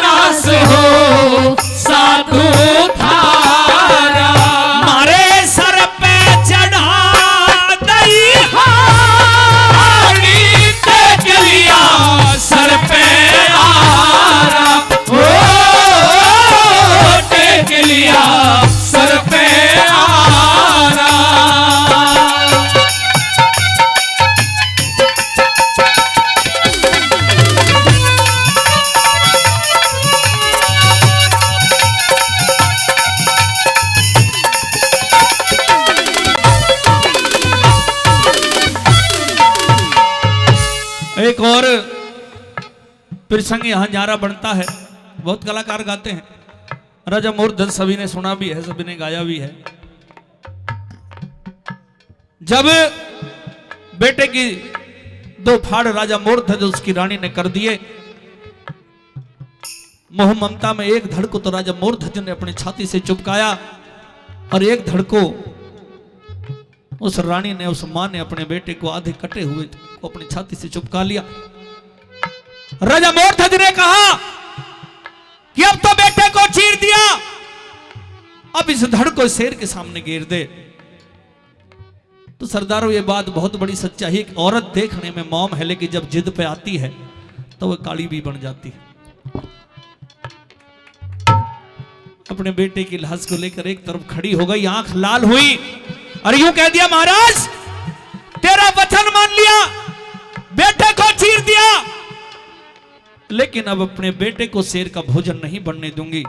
नास हो साधु थारा,
मारे सर पे चढ़ा दई
हाड़ी टेक लिया सर पे आरा, हो
और प्रसंग यहां न्यारा बनता है। बहुत कलाकार गाते हैं, राजा मोरध्वज सभी ने सुना भी है, सभी ने गाया भी है। जब बेटे की दो फाड़ राजा मोरध्वज उसकी रानी ने कर दिए, मोह ममता में एक धड़ को तो राजा मोरध्वज ने अपनी छाती से चिपकाया और एक धड़ को उस रानी ने, उस मां ने अपने बेटे को आधे कटे हुए को अपनी छाती से चिपका लिया। राजा मोरध्वज ने कहा कि अब तो बेटे को चीर दिया, अब इस धड़ को शेर के सामने गिर दे। तो सरदारों ये बात बहुत बड़ी सच्चाई है कि औरत देखने में मौम है, लेकिन जब जिद पे आती है तो वह काली भी बन जाती है। अपने बेटे की लाश को लेकर एक तरफ खड़ी हो गई, आंख लाल हुई और यूं कह दिया, महाराज तेरा वचन मान लिया, बेटे को चीर दिया, लेकिन अब अपने बेटे को शेर का भोजन नहीं बनने दूंगी।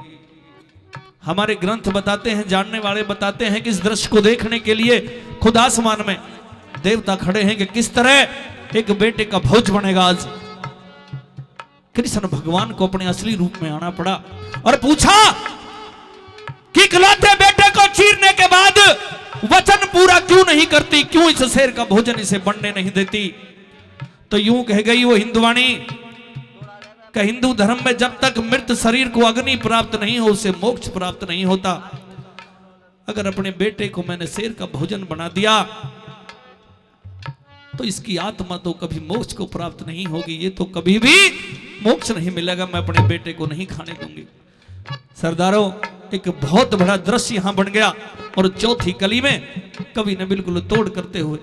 हमारे ग्रंथ बताते हैं, जानने वाले बताते हैं कि इस दृश्य को देखने के लिए खुद आसमान में देवता खड़े हैं कि किस तरह एक बेटे का भोज बनेगा। आज कृष्ण भगवान को अपने असली रूप में आना पड़ा और पूछा कि इकलौते बेटे को चीरने के बाद वचन पूरा क्यों नहीं करती, क्यों इस शेर का भोजन इसे बनने नहीं देती। तो यूं कह गई वो हिंदुवाणी कि हिंदू धर्म में जब तक मृत शरीर को अग्नि प्राप्त नहीं हो उसे मोक्ष प्राप्त नहीं होता। अगर अपने बेटे को मैंने शेर का भोजन बना दिया तो इसकी आत्मा तो कभी मोक्ष को प्राप्त नहीं होगी, ये तो कभी भी मोक्ष नहीं मिलेगा, मैं अपने बेटे को नहीं खाने दूंगी। सरदारों एक बहुत बड़ा दृश्य यहां बन गया और चौथी कली में कवि ने बिल्कुल तोड़ करते हुए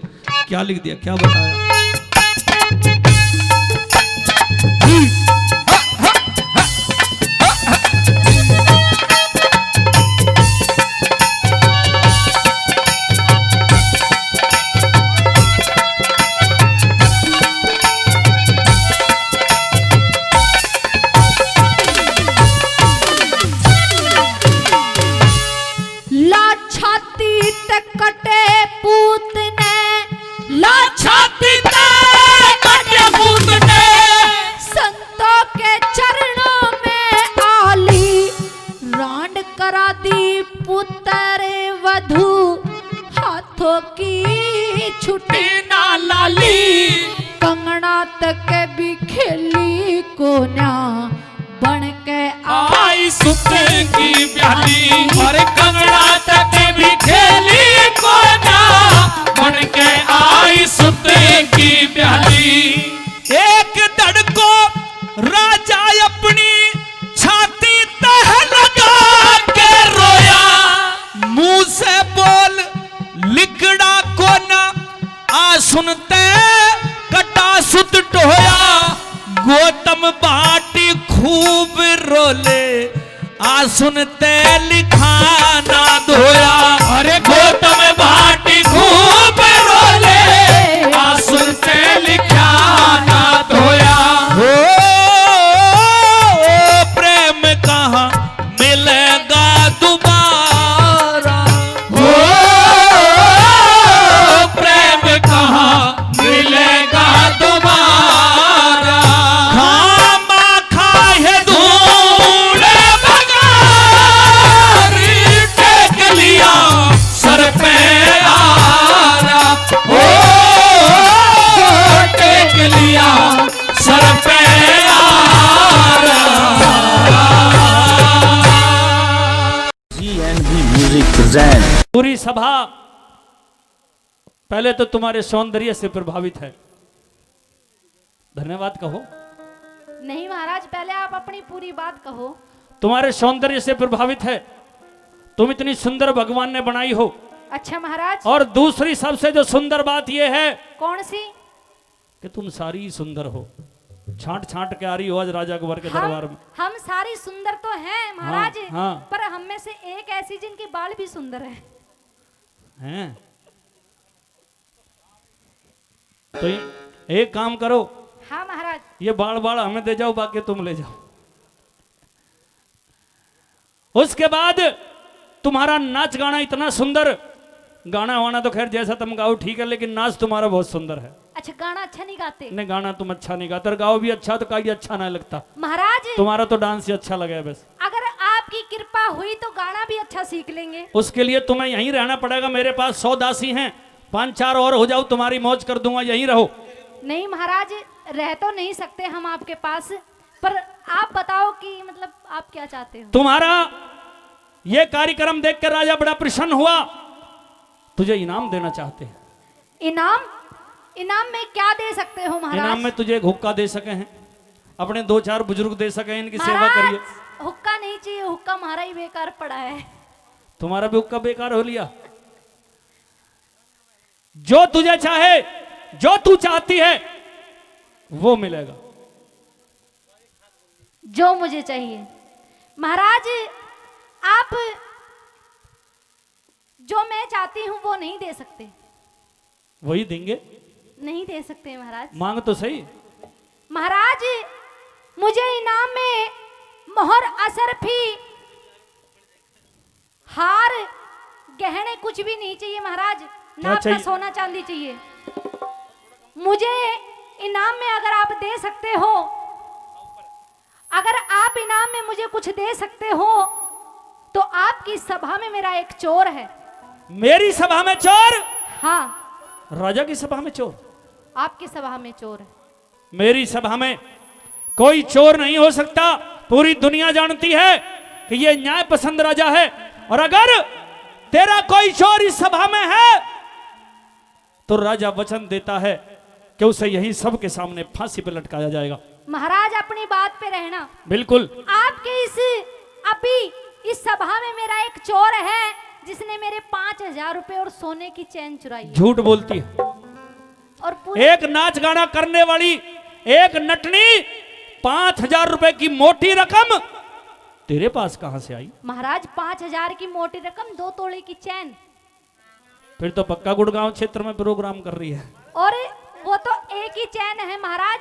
क्या लिख दिया, क्या बताया।
छुट्टी ना लाली कंगना तक भी खेली को ना बन के आई सुते की प्याली, और कंगना तक भी खेली को ना बन के आई सुते की प्याली।
एक धड़ को राजा अपनी छाती तह लगा के रोया, मुंह से बोल लिकड़ा को ना आ सुनते कटा सुत टोया, गौतम बाटी खूब रोले आ सुनते लिखाना धोया।
अरे गौतम बाटी खूब रोले आ सुनते लिखाना धोया।
हो प्रेम कहाँ मिलेगा दोबारा,
हो प्रेम कहाँ मिलेगा दोबारा।
खामा खाए
ढूंढ भगार टेक लिया सर पे आरा, ओ टेक लिया सर पे आरा।
GNB Music presents
पूरी सभा पहले तो तुम्हारे सौंदर्य से प्रभावित है, धन्यवाद कहो।
नहीं महाराज, पहले आप अपनी पूरी बात कहो।
तुम्हारे सौंदर्य से प्रभावित है, तुम इतनी सुंदर भगवान ने बनाई हो।
अच्छा महाराज,
और दूसरी सबसे जो सुंदर बात यह है
कौन सी?
कि तुम सारी सुंदर हो, छांट छांट के आ रही हो आज राजा कुंवर के दरबार में।
हम सारी सुंदर तो हैं महाराज,
हाँ।
पर हम में से एक ऐसी जिनकी बाल भी सुंदर है।
हैं? तो एक काम करो,
हाँ महाराज।
ये बाल बाल हमें दे जाओ, बाकी तुम ले जाओ। उसके बाद तुम्हारा नाच गाना इतना सुंदर, गाना वाना तो खैर जैसा तुम गाओ ठीक है, लेकिन नाच तुम्हारा बहुत सुंदर है।
अच्छा गाना अच्छा नहीं गाते
नहीं गाना तुम अच्छा नहीं गाते, गाओ भी अच्छा तो कहीं अच्छा ना लगता।
महाराज?
तुम्हारा तो डांस ही अच्छा लगा है बस।
अगर आपकी कृपा हुई तो गाना भी अच्छा सीख लेंगे।
उसके लिए तुम्हें यहीं रहना पड़ेगा, मेरे पास 100 दासी हैं, 5-4 और हो जाओ, तुम्हारी मौज कर दूंगा, यहीं रहो।
नहीं महाराज, रह तो नहीं सकते हम आपके पास, पर आप बताओ कि मतलब आप क्या चाहते हो?
तुम्हारा ये कार्यक्रम देखकर राजा बड़ा प्रसन्न हुआ, तुझे इनाम देना चाहते हैं।
इनाम? इनाम में क्या दे सकते हो महाराज?
इनाम में तुझे एक हुक्का दे सके हैं, अपने 2-4 बुजुर्ग दे सके, इनकी सेवा
महाराज,
करिए।
हुक्का नहीं चाहिए, हुक्का हमारा ही बेकार पड़ा है।
तुम्हारा भी हुक्का बेकार हो लिया। जो तुझे चाहे, जो तू चाहती है वो मिलेगा।
जो मुझे चाहिए महाराज, आप जो मैं चाहती हूँ वो नहीं दे सकते।
वही देंगे।
नहीं दे सकते महाराज।
मांग तो सही।
महाराज, मुझे इनाम में मोहर असरफी, हार, गहने कुछ भी नहीं चाहिए महाराज, ना
क्या
अपना
चाहिए?
सोना चांदी चाहिए। मुझे इनाम में अगर आप दे सकते हो, अगर आप इनाम में मुझे कुछ दे सकते हो तो आपकी सभा में मेरा एक चोर है।
मेरी सभा में चोर?
हाँ,
राजा की सभा में चोर?
आपकी सभा में चोर है।
मेरी सभा में कोई चोर नहीं हो सकता। पूरी दुनिया जानती है कि ये न्याय पसंद राजा है, और अगर तेरा कोई चोर इस सभा में है तो राजा वचन देता है कि उसे यही सबके सामने फांसी पे लटकाया जाएगा।
महाराज, अपनी बात पे रहना।
बिल्कुल।
आपके अभी इस सभा में मेरा एक चोर है जिसने मेरे 5,000 रुपए और सोने की चैन चुराई है।
झूठ बोलती है।
और पूरी
एक नाच गाना करने वाली एक नटनी 5,000 रुपए की मोटी रकम तेरे पास कहां से आई?
महाराज, 5,000 की मोटी रकम, 2 तोले की चैन।
फिर तो पक्का गुड़गांव क्षेत्र में प्रोग्राम कर रही है।
और वो तो एक ही चैन है महाराज।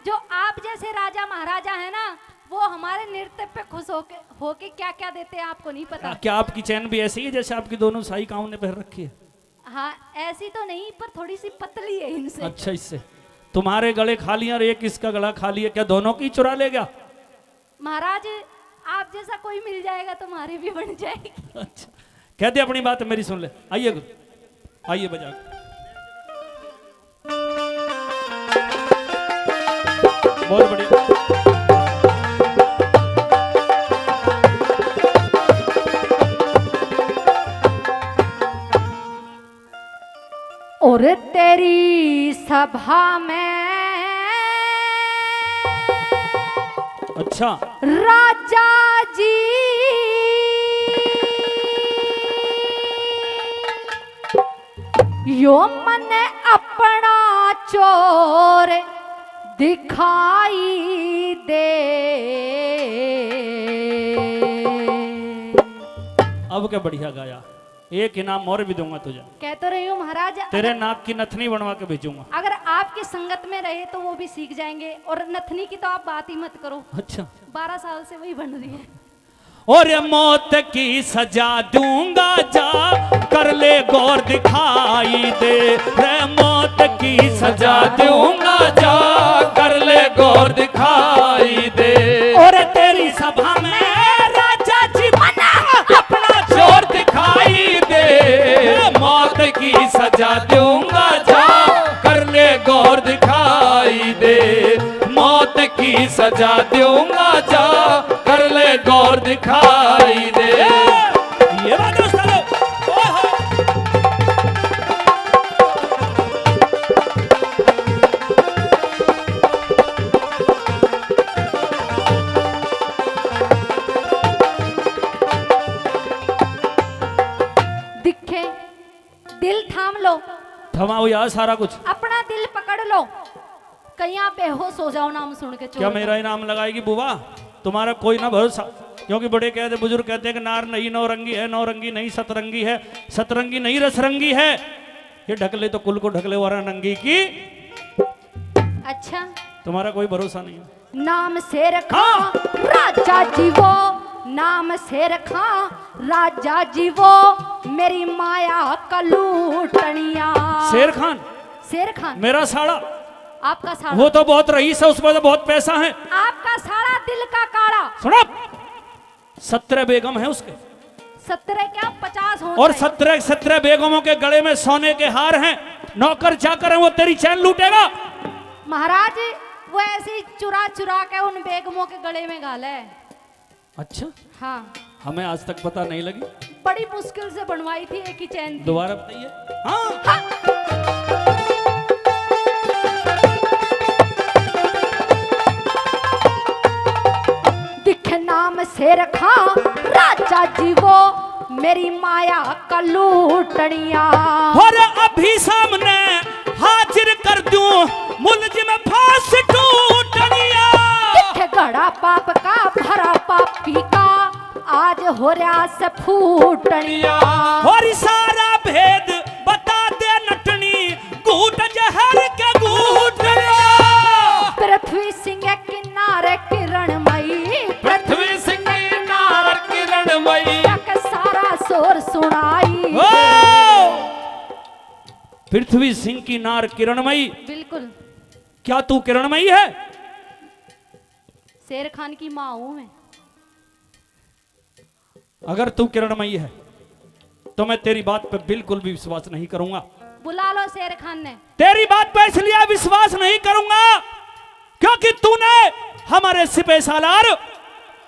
जो आप जैसे राजा महाराजा है ना, वो हमारे नृत्य पे खुश होके क्या क्या देते हैं आपको नहीं पता।
क्या आपकी चैन भी ऐसी है जैसे आपकी दोनों साई काऊ ने पहन रखी है?
हाँ, ऐसी तो नहीं, पर थोड़ी सी पतली है इनसे।
अच्छा, इससे तुम्हारे गले खाली और एक इसका गला खाली है, क्या दोनों की चुरा लेगा?
महाराज, आप जैसा कोई मिल जाएगा तो हमारी भी बन जाएगी।
अच्छा, कहते अपनी बात मेरी सुन ले। आइए गुरु, आइए बजा। बहुत बढ़िया।
और तेरी सभा में
अच्छा,
राजा जी यो मन अपना चोर दिखाई दे।
अब क्या बढ़िया गाया। एक इनाम और भी दूंगा तुझे।
कह तो रही हूँ महाराज,
तेरे नाक की नथनी बनवा के भेजूंगा।
अगर आपकी संगत में रहे तो वो भी सीख जाएंगे। और नथनी की तो आप बात ही मत करो,
अच्छा,
12 साल से वही बन रही है।
और मौत की सजा दूंगा, जा कर ले गौर दिखाई दे। रे मौत की सजा दूंगा, जा कर ले गौर दिखाई दे। और तेरी सभा में राजा जी बना अपना चोर दिखाई दे। मौत की सजा दूंगा, जा कर ले गौर दिखाई दे। मौत की सजा दूंगा, जा कर ले गौर दिखाई दे। ये बात दोस्तों,
दिखे, दिल थाम लो,
थमाओ यार सारा कुछ।
अपना दिल पकड़ लो, कहीं आप बेहोश हो जाओ नाम सुन के।
क्या मेरा इनाम लगाएगी बुआ? तुम्हारा कोई ना भरोसा, क्योंकि बड़े कहते, बुजुर्ग कहते हैं कि नार नहीं नौरंगी है, नौरंगी नहीं सतरंगी है, सतरंगी नहीं रसरंगी है। ये ढकले तो कुल को ढकले वाला नंगी की।
अच्छा,
तुम्हारा कोई भरोसा नहीं है।
नाम से रखा राजा जी वो, नाम से रखा राजा जी वो, मेरी माया का लूटनिया।
शेर खान?
शेर खान,
मेरा साड़ा,
आपका साड़ा,
वो तो बहुत रईस है, उसमें तो बहुत पैसा है।
आपका साड़ा दिल का काड़ा।
सुनो, 17 बेगम है उसके,
17 क्या 50 हो
और 17 बेगमों के गले में सोने के हार हैं, नौकर चाकर हैं, वो तेरी चैन लूटेगा।
महाराज वो ऐसे ही चुरा चुरा के उन बेगमों के गले में गाला है।
अच्छा,
हाँ,
हमें आज तक पता नहीं लगी,
बड़ी मुश्किल से बनवाई थी एक ही चैन थी।
दोबारा बताइए। हाँ,
दिखे नाम शेर खान राजा जी वो मेरी माया का लूटनिया।
और अभी सामने हाजिर कर दूं मुलजिम फांस टूटनिया।
दिखे गड़ा पाप का भरा पापी का आज हो रहा से फूटनिया।
और सारा भेद बता दे नटनी, घूट जहर के घूटनिया।
पृथ्वी सिंह किनारे किरणमयी,
पृथ्वी सिंह किनारे किरणमयी,
का सारा शोर सुनाई।
पृथ्वी सिंह की नार किरणमयी,
बिल्कुल,
क्या तू किरणमयी है?
शेर खान की माँ हूं मैं।
अगर तू किरणमयी है तो मैं तेरी बात पे बिल्कुल भी विश्वास नहीं करूंगा।
बुला लो शेर खान ने।
तेरी बात पे इसलिए विश्वास नहीं करूंगा क्योंकि तूने हमारे सिपह सालार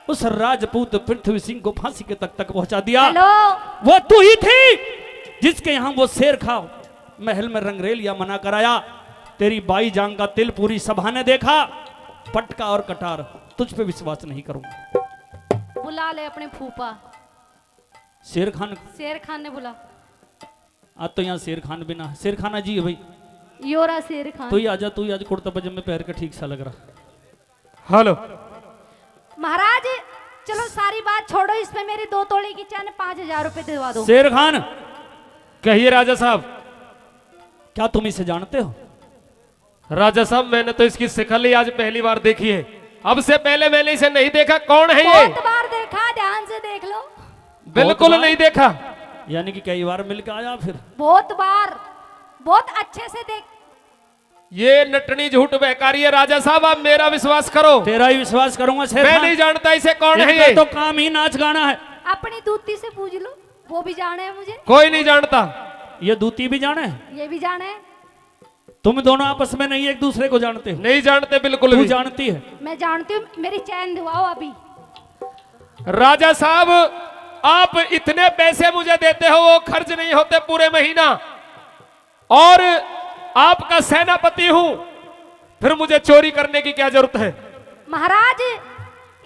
उस राजपूत पृथ्वी सिंह को फांसी के तक पहुंचा दिया।
हेलो,
वो तू ही थी जिसके यहां वो शेर खाओ महल में रंगरेलिया मना कराया। तेरी बाई जांग का तिल पूरी सभा ने देखा, पटका और कटार, तुझ पे विश्वास नहीं करूंगा।
बुला ले अपने फूफा
शेर खान,
शेर खान ने बुला।
आज तो यहाँ शेर खान बिना, शेर खाना जी है भाई,
योरा शेर खान।
तू ही आजा, तू ही आज कुर्ता पजामे पहन के ठीक सा लग रहा।
हेलो
महाराज चलो सारी बात छोड़ो, इसमें मेरी 2 तोले की चैन 5000 रुपए दिलवा दो।
शेर खान,
कहिए राजा साहब।
क्या तुम इसे जानते हो?
राजा साहब मैंने तो इसकी शिकल ही आज पहली बार देखी है, अब से पहले मैंने इसे नहीं देखा। कौन है ये?
बहुत बार देखा, ध्यान से देख लो।
बिल्कुल नहीं देखा।
यानी कि कई बार मिलकर आया फिर?
बहुत बार, बहुत अच्छे से देख।
ये नटनी झूठ बहकारी है राजा साहब, आप मेरा विश्वास करो।
तेरा ही विश्वास करूंगा शेर
मैं
खान।
नहीं जानता इसे कौन है
इनका
ये।
तो काम ही नाच गाना है।
अपनी दूती से पूछ लो, वो भी जाने है मुझे,
कोई नहीं जानता।
ये दूती भी जाने है?
ये भी जाने है।
तुम दोनों आपस में नहीं एक दूसरे को जानते हो?
नहीं जानते बिल्कुल
तू
भी।
जानती है?
मैं जानती हूँ, मेरी चैन दिवाओ अभी।
राजा साहब आप इतने पैसे मुझे देते हो, वो खर्च नहीं होते पूरे महीना, और आपका सेनापति हूं, फिर मुझे चोरी करने की क्या जरूरत है?
महाराज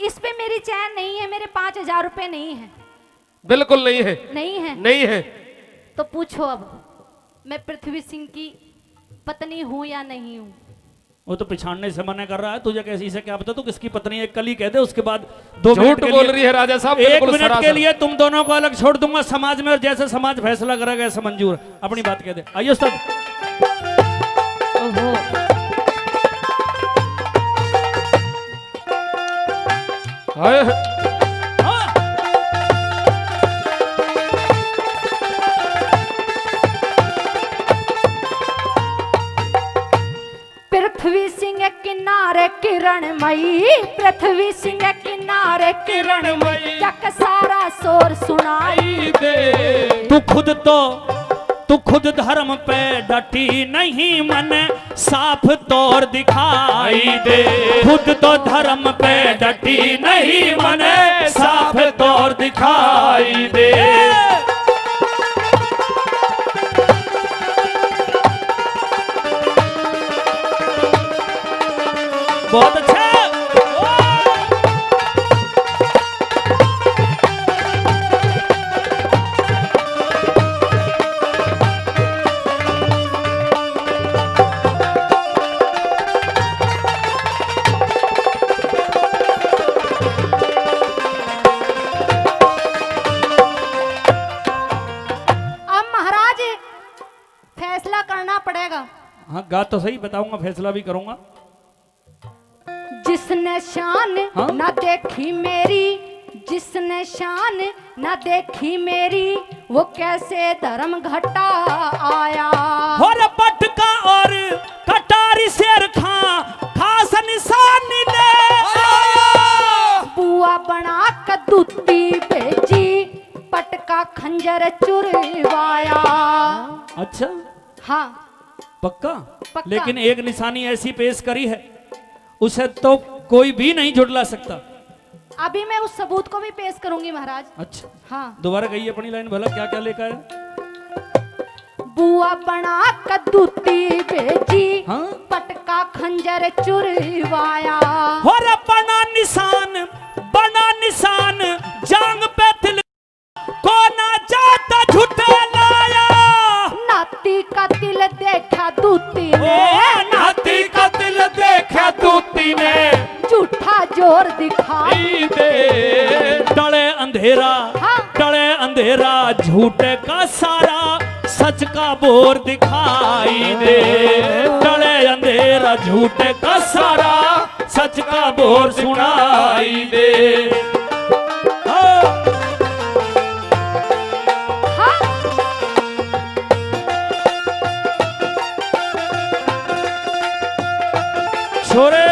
इस पे मेरी चैन नहीं है, मेरे 5000 रुपए नहीं है।
बिल्कुल नहीं है।
नहीं है
नहीं है।
तो पूछो अब, मैं पृथ्वी सिंह की पत्नी हूँ या नहीं हूँ?
वो तो पिछाड़ने से मना कर रहा है, तुझे कैसी से क्या पता तू किसकी पत्नी है? कल ही कह दे, उसके बाद 2 मिनट
झूठ
के
बोल
लिए-
रही है राजा साहब।
1
बिल्कुल
मिनट के
सरासर।
लिए तुम दोनों को अलग छोड़ दूंगा समाज में, और जैसे समाज फैसला करेगा ऐसा मंजूर। अपनी बात कह दे। आइए उस्ताद।
ओहो,
हाय।
हाँ।
पृथ्वी सिंह किनारे किरणमयी, पृथ्वी सिंह किनारे किरणमयी, जग सारा शोर सुनाई दे।
तू खुद धर्म पे डटी नहीं, मन साफ तौर दिखाई दे। खुद तो धर्म पे डटी नहीं, मन साफ तौर दिखाई दे। बहुत अच्छा।
अब महाराज फैसला करना पड़ेगा।
हाँ गा तो सही, बताऊंगा, फैसला भी करूंगा।
जिसने शान
हाँ?
न देखी मेरी, जिसने शान न देखी मेरी, वो कैसे धर्म घटा आया।
और पटका
और कटारी शेर खां खास निशानी ले आया।
बुआ बना कदूती भेजी पटका खंजर चुरवाया।
अच्छा
हाँ
पक्का?
पक्का।
लेकिन एक निशानी ऐसी पेश करी है उसे तो कोई भी नहीं झुठला सकता।
अभी मैं उस सबूत को भी पेश करूंगी महाराज।
अच्छा
हाँ।
दोबारा कहिए अपनी लाइन, भला क्या क्या लेकर है?
बुआ बना कदूती भेजी
हाँ?
पटका खंजर चुरवाया।
और बना निशान जांग पे तिल को ना जाता झूठे लाया।
नाती का तिल देखा दूती
ओ
ने,
नाती का दिल देखा दूती ने
झूठा जोर दिखाई
दे। टले अंधेरा
हाँ।
टले अंधेरा झूठे का सारा सच का बोर दिखाई दे। टले अंधेरा झूठे का सारा सच का बोर सुनाई दे। हाँ।
हाँ।
छोरे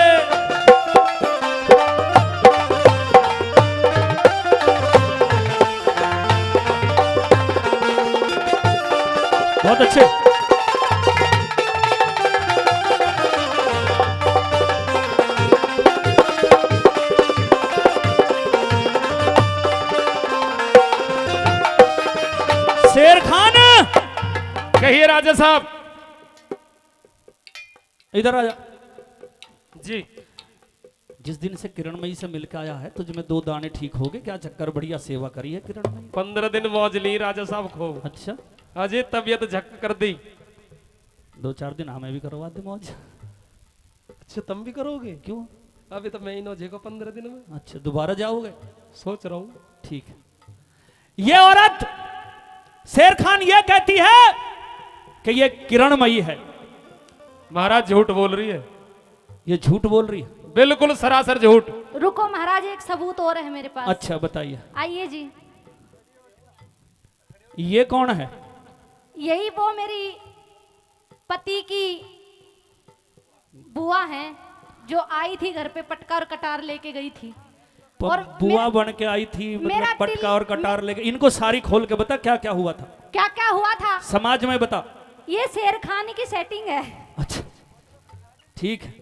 बहुत अच्छे। शेर खान
कहिए राजा साहब।
इधर आ जा।
जी
जिस दिन से किरणमयी से मिलकर आया है तुझ में 2 दाने ठीक हो गए क्या? चक्कर बढ़िया सेवा करी है किरणमयी।
15 दिन मौज ली राजा साहब खूब।
अच्छा
अजय तबीयत झक कर दी।
2-4 दिन हमें भी करवा दे मौज।
अच्छा तुम भी करोगे?
क्यों?
अभी तो मैं ही नौझेगा 15 दिन में।
अच्छा दोबारा जाओगे?
सोच रहा हूँ।
ठीक है। ये औरत शेर खान ये कहती है कि ये किरणमयी है।
महाराज झूठ बोल रही है।
ये झूठ बोल रही है?
बिल्कुल सरासर झूठ।
रुको महाराज, एक सबूत और है मेरे पास।
अच्छा बताइए।
आइए जी।
ये कौन है?
यही वो मेरी पति की बुआ है जो आई थी घर पे, पटका और कटार लेके गई थी। और
बुआ बन के आई थी
मेरा
मतलब पटका
दिल-
और कटार लेके। इनको सारी खोल के बता क्या क्या हुआ था
क्या क्या हुआ था।
समाज में बता।
ये शेर खान की सेटिंग है।
अच्छा ठीक है।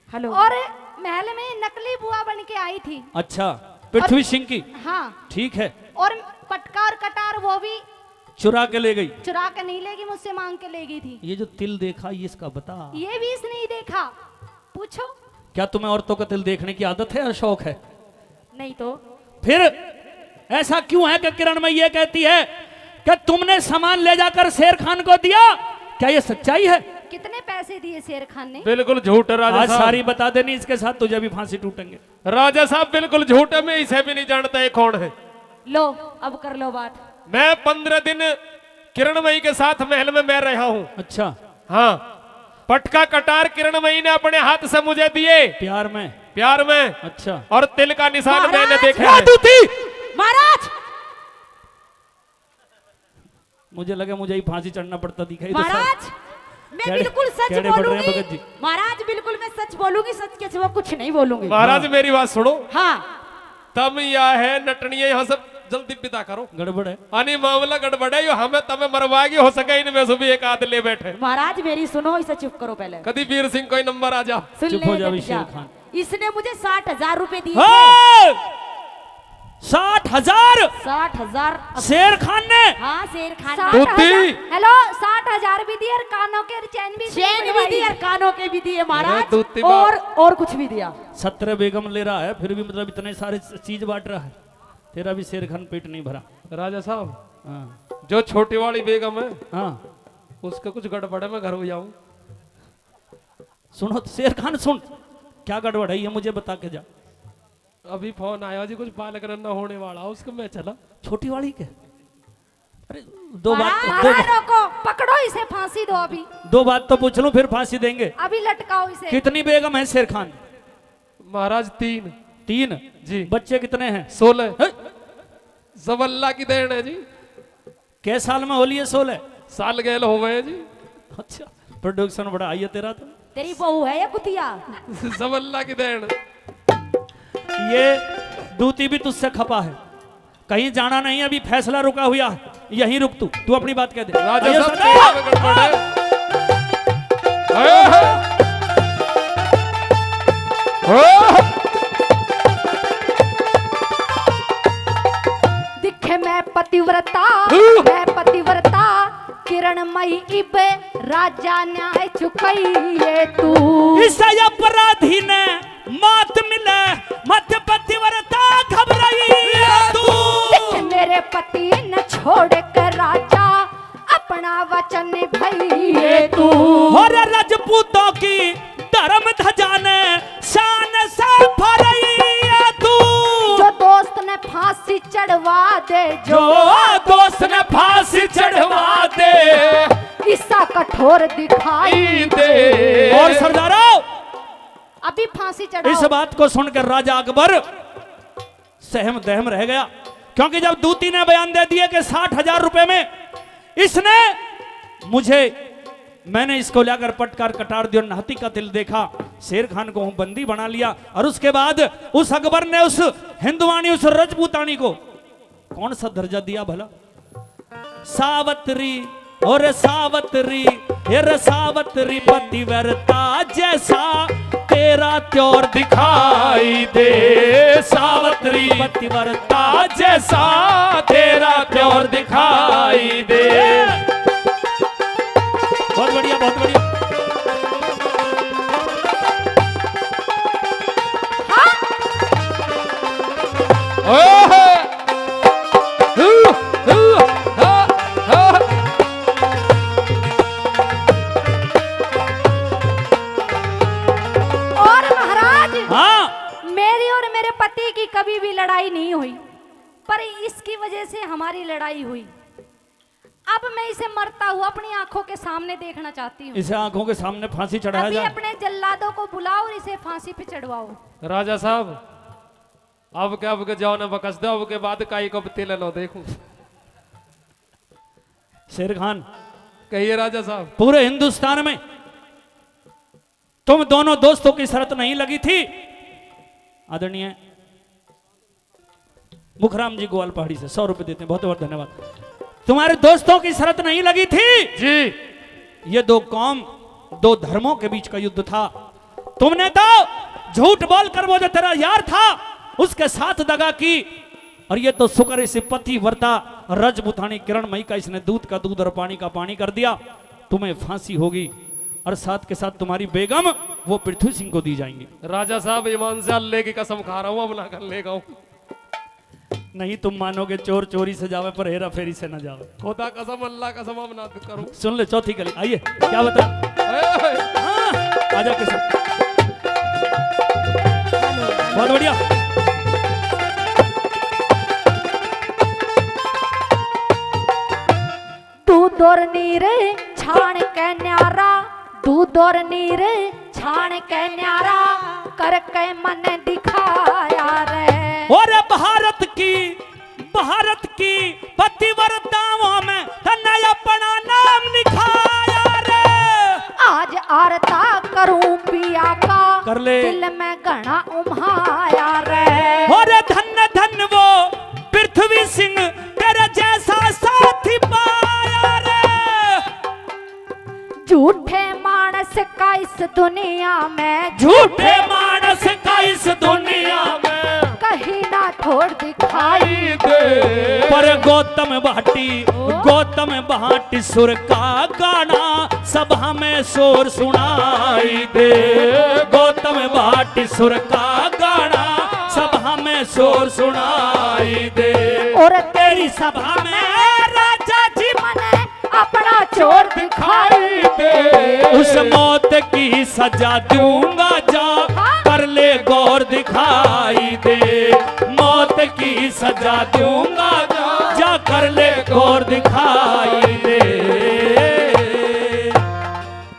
हेलो। और महल में नकली बुआ बन के आई थी।
अच्छा पृथ्वी सिंह की।
हाँ।
ठीक है।
और पटका और कटार वो भी
चुरा के ले गई।
चुरा के नहीं लेगी, मुझसे मांग के ले गई थी।
ये जो तिल देखा ये इसका बता।
ये भी इसने ही देखा। पूछो।
क्या तुम्हें औरतों का तिल देखने की आदत है या शौक है?
नहीं तो।
फिर ऐसा क्यों है कि किरणमयी ये कहती है कि तुमने सामान ले जाकर शेर खान को दिया? क्या ये सच्चाई है?
कितने पैसे दिए शेर खान ने?
बिल्कुल झूठ है राजा
आज
साहब।
सारी बता देनी, इसके साथ तुझे भी फांसी टूटेंगे।
राजा साहब बिल्कुल झूठ है। मैं इसे भी नहीं जानता ये कौन है।
लो अब कर लो बात।
मैं 15 दिन किरणमयी के साथ महल में मैं रहा हूँ।
अच्छा
हाँ। पटका कटार किरणमयी ने अपने हाथ से मुझे दिए
प्यार में।
प्यार में।
अच्छा
और तिल का निशान मैंने
महाराज!
देखा है।
महाराज
मुझे लगा मुझे ही फांसी चढ़ना पड़ता दिखाई।
महाराज मैं
कैडे-
बिल्कुल सच
कैडे बढ़ रहे हैं
बोलूंगी।
भगत जी।
महाराज बिल्कुल मैं सच बोलूंगी, सच के सिवा कुछ नहीं बोलूंगी।
महाराज मेरी बात सुनो।
हाँ।
तम या है नटनिया यहाँ से जल्दी विदा करो।
गड़बड़ है।
अनि मामला गड़बड़ है। यो हमें तमें मरवाएगी हो सके इनमें से भी एक आध ले बैठे।
महाराज मेरी सुनो, इसे चुप करो पहले।
कभी वीर सिंह कोई नंबर आ जा।
सुन
चुप
ले,
हो जा
हट
शेर
जा।
खान।
इसने मुझे 60,000 रुपए दिए थे।
हाँ! 60,000
60,000।
शेर खान ने?
हाँ शेर खान।
बुद्धि।
हेलो 60,000 भी दिए और कानों के चैन भी दिए और कानों के भी दिए
अरे
महाराज।
दूती बात।
और कुछ भी दिया।
17 बेगम ले रहा है फिर भी मतलब इतने सारे चीज बांट रहा है। तेरा भी शेर खान पेट नहीं भरा।
राजा साहब
हाँ
जो छोटी वाली बेगम है
हाँ
उसका कुछ गड़बड़ है। मैं घर हो जाऊं।
सुनो शेर खान सुन, क्या गड़बड़ है ये मुझे बता के जा।
अभी फोन आया जी कुछ बालक रन्ना होने वाला उसको मैं चला।
छोटी वाली के? अरे दो बात
महाराज रोको, पकड़ो इसे, फांसी दो अभी।
दो बात तो पूछ लूं फिर फांसी देंगे।
अभी लटकाओ इसे।
कितनी बेगम है शेर खान?
महाराज 3।
3
जी।
बच्चे कितने हैं?
16।
है?
सब अल्लाह की देन है जी।
कै साल में होली है 16?
साल गैल हो गए जी।
अच्छा
प्रोडक्शन बड़ा आई है तेरा तो।
तेरी बहू है या कुतिया?
सब अल्लाह की देन।
ये दूती भी तुझसे खपा है, कहीं जाना नहीं, अभी फैसला रुका हुआ है, यहीं रुक तू अपनी बात कह दे।
राजा
आइए
साहब
सरदार।
तेरा में गड़बड़ है।
दिखे मैं पतिव्रता, मैं पतिव्रता किरणमयी इब राजा न्याय चुकइए तू।
इस अपराधी ने मात मिले मध्य पतिव्रता घबराई तू।
दिखे मेरे पति न छोड़ कर राजा अपना वचन निभाइए तू।
और राजपूतों की धर्म ध्वजा ने शान से फहराई तू।
जो दोस्त ने फांसी चढ़वा दे,
जो दोस्त ने फांसी चढ़वा दे,
ईसा कठोर दिखाई
दे।
और सरदारों,
अभी फांसी
इस
चढ़ाओ।
बात को सुनकर राजा अकबर सहम दहम रह गया, क्योंकि जब दूती ने बयान दे दिया कि 60,000 रुपए में इसने मैंने इसको लाकर पटकार कटार दिया, नाती का दिल देखा, शेर खान को बंदी बना लिया। और उसके बाद उस अकबर ने उस हिंदुवानी, उस रजपूतानी को कौन सा दर्जा दिया भला? सावत्री और सावत्री, हेर सावत्री पतिव्रता जैसा तेरा त्योर दिखाई दे। सावत्री पतिव्रता जैसा तेरा त्योर दिखाई दे। बहुत बढ़िया, बहुत बढ़िया।
और महाराज,
हाँ,
मेरी और मेरे पति की कभी भी लड़ाई नहीं हुई, पर इसकी वजह से हमारी लड़ाई हुई। अब मैं इसे मरता हुआ अपनी आंखों के सामने देखना चाहती हूँ।
इसे आंखों के सामने फांसी चढ़ाया
अभी
जाए।
अपने जल्लादों को बुलाओ और इसे फांसी पे चढ़वाओ।
राजा साहब अब क्या, अब के जाओ ना बकस दो, अब के बाद काई को तेल लो देखूं।
शेर खान,
कहिए राजा साहब।
पूरे हिंदुस्तान में तुम दोनों दोस्तों की शर्त नहीं लगी थी। आदरणीय मुखराम जी ग्वाल पहाड़ी से 100 रुपए देते हैं, बहुत बहुत धन्यवाद। तुम्हारे दोस्तों की शर्त नहीं लगी थी
जी।
ये दो कौम, दो धर्मों के बीच का युद्ध था। तुमने तो झूठ बोलकर वो जो तेरा यार था उसके साथ दगा की, और ये तो शुक्र इसे पतिव्रता रजपूतानी किरणमयी का इसने दूध का दूध और पानी का पानी कर दिया। तुम्हें फांसी होगी और साथ के साथ तुम्हारी बेगम वो पृथ्वी सिंह को दी जाएंगी।
राजा साहब ईमान से अल्लाह की कसम खा रहा हूँ, अब ना कर लेगा हूँ।
नहीं तुम मानोगे, चोर चोरी से जावे पर हेरा फेरी से न जावे।
खुदा कसम अल्लाह कसम अब ना करूँ।
सुन ले चौथी गली, आइए क्या बता। हाँ, आजा किशन, बहुत बढ़िया।
दूध और नीर छान के न्यारा, दूध और नीर छान के न्यारा करके मन दिखाया रे।
और भारत की पतिव्रताओं में तन्ने अपना नाम लिखाया रे।
आज आरता करूं पिया का,
कर ले।
दिल में घना उम्हाया रे।
और धन धन वो पृथ्वी सिंह तेरे जैसा साथी पाया रे।
झूठे मानस का इस दुनिया में,
झूठे मानस का इस दुनिया में
कहीं ना छोड़ दिखाई
दे।
पर गौतम भाटी सुर का गाना सभा में शोर सुनाई दे। गौतम भाटी सुर का गाना सभा में शोर सुनाई दे।
और
तेरी सभा में राजा जी
मने अपना चोर दिखाई
दे।
उस मौत की सजा दूंगा, जा कर ले गौर दिखाई दे। मौत की सजा दूंगा, जा कर ले गौर दिखाई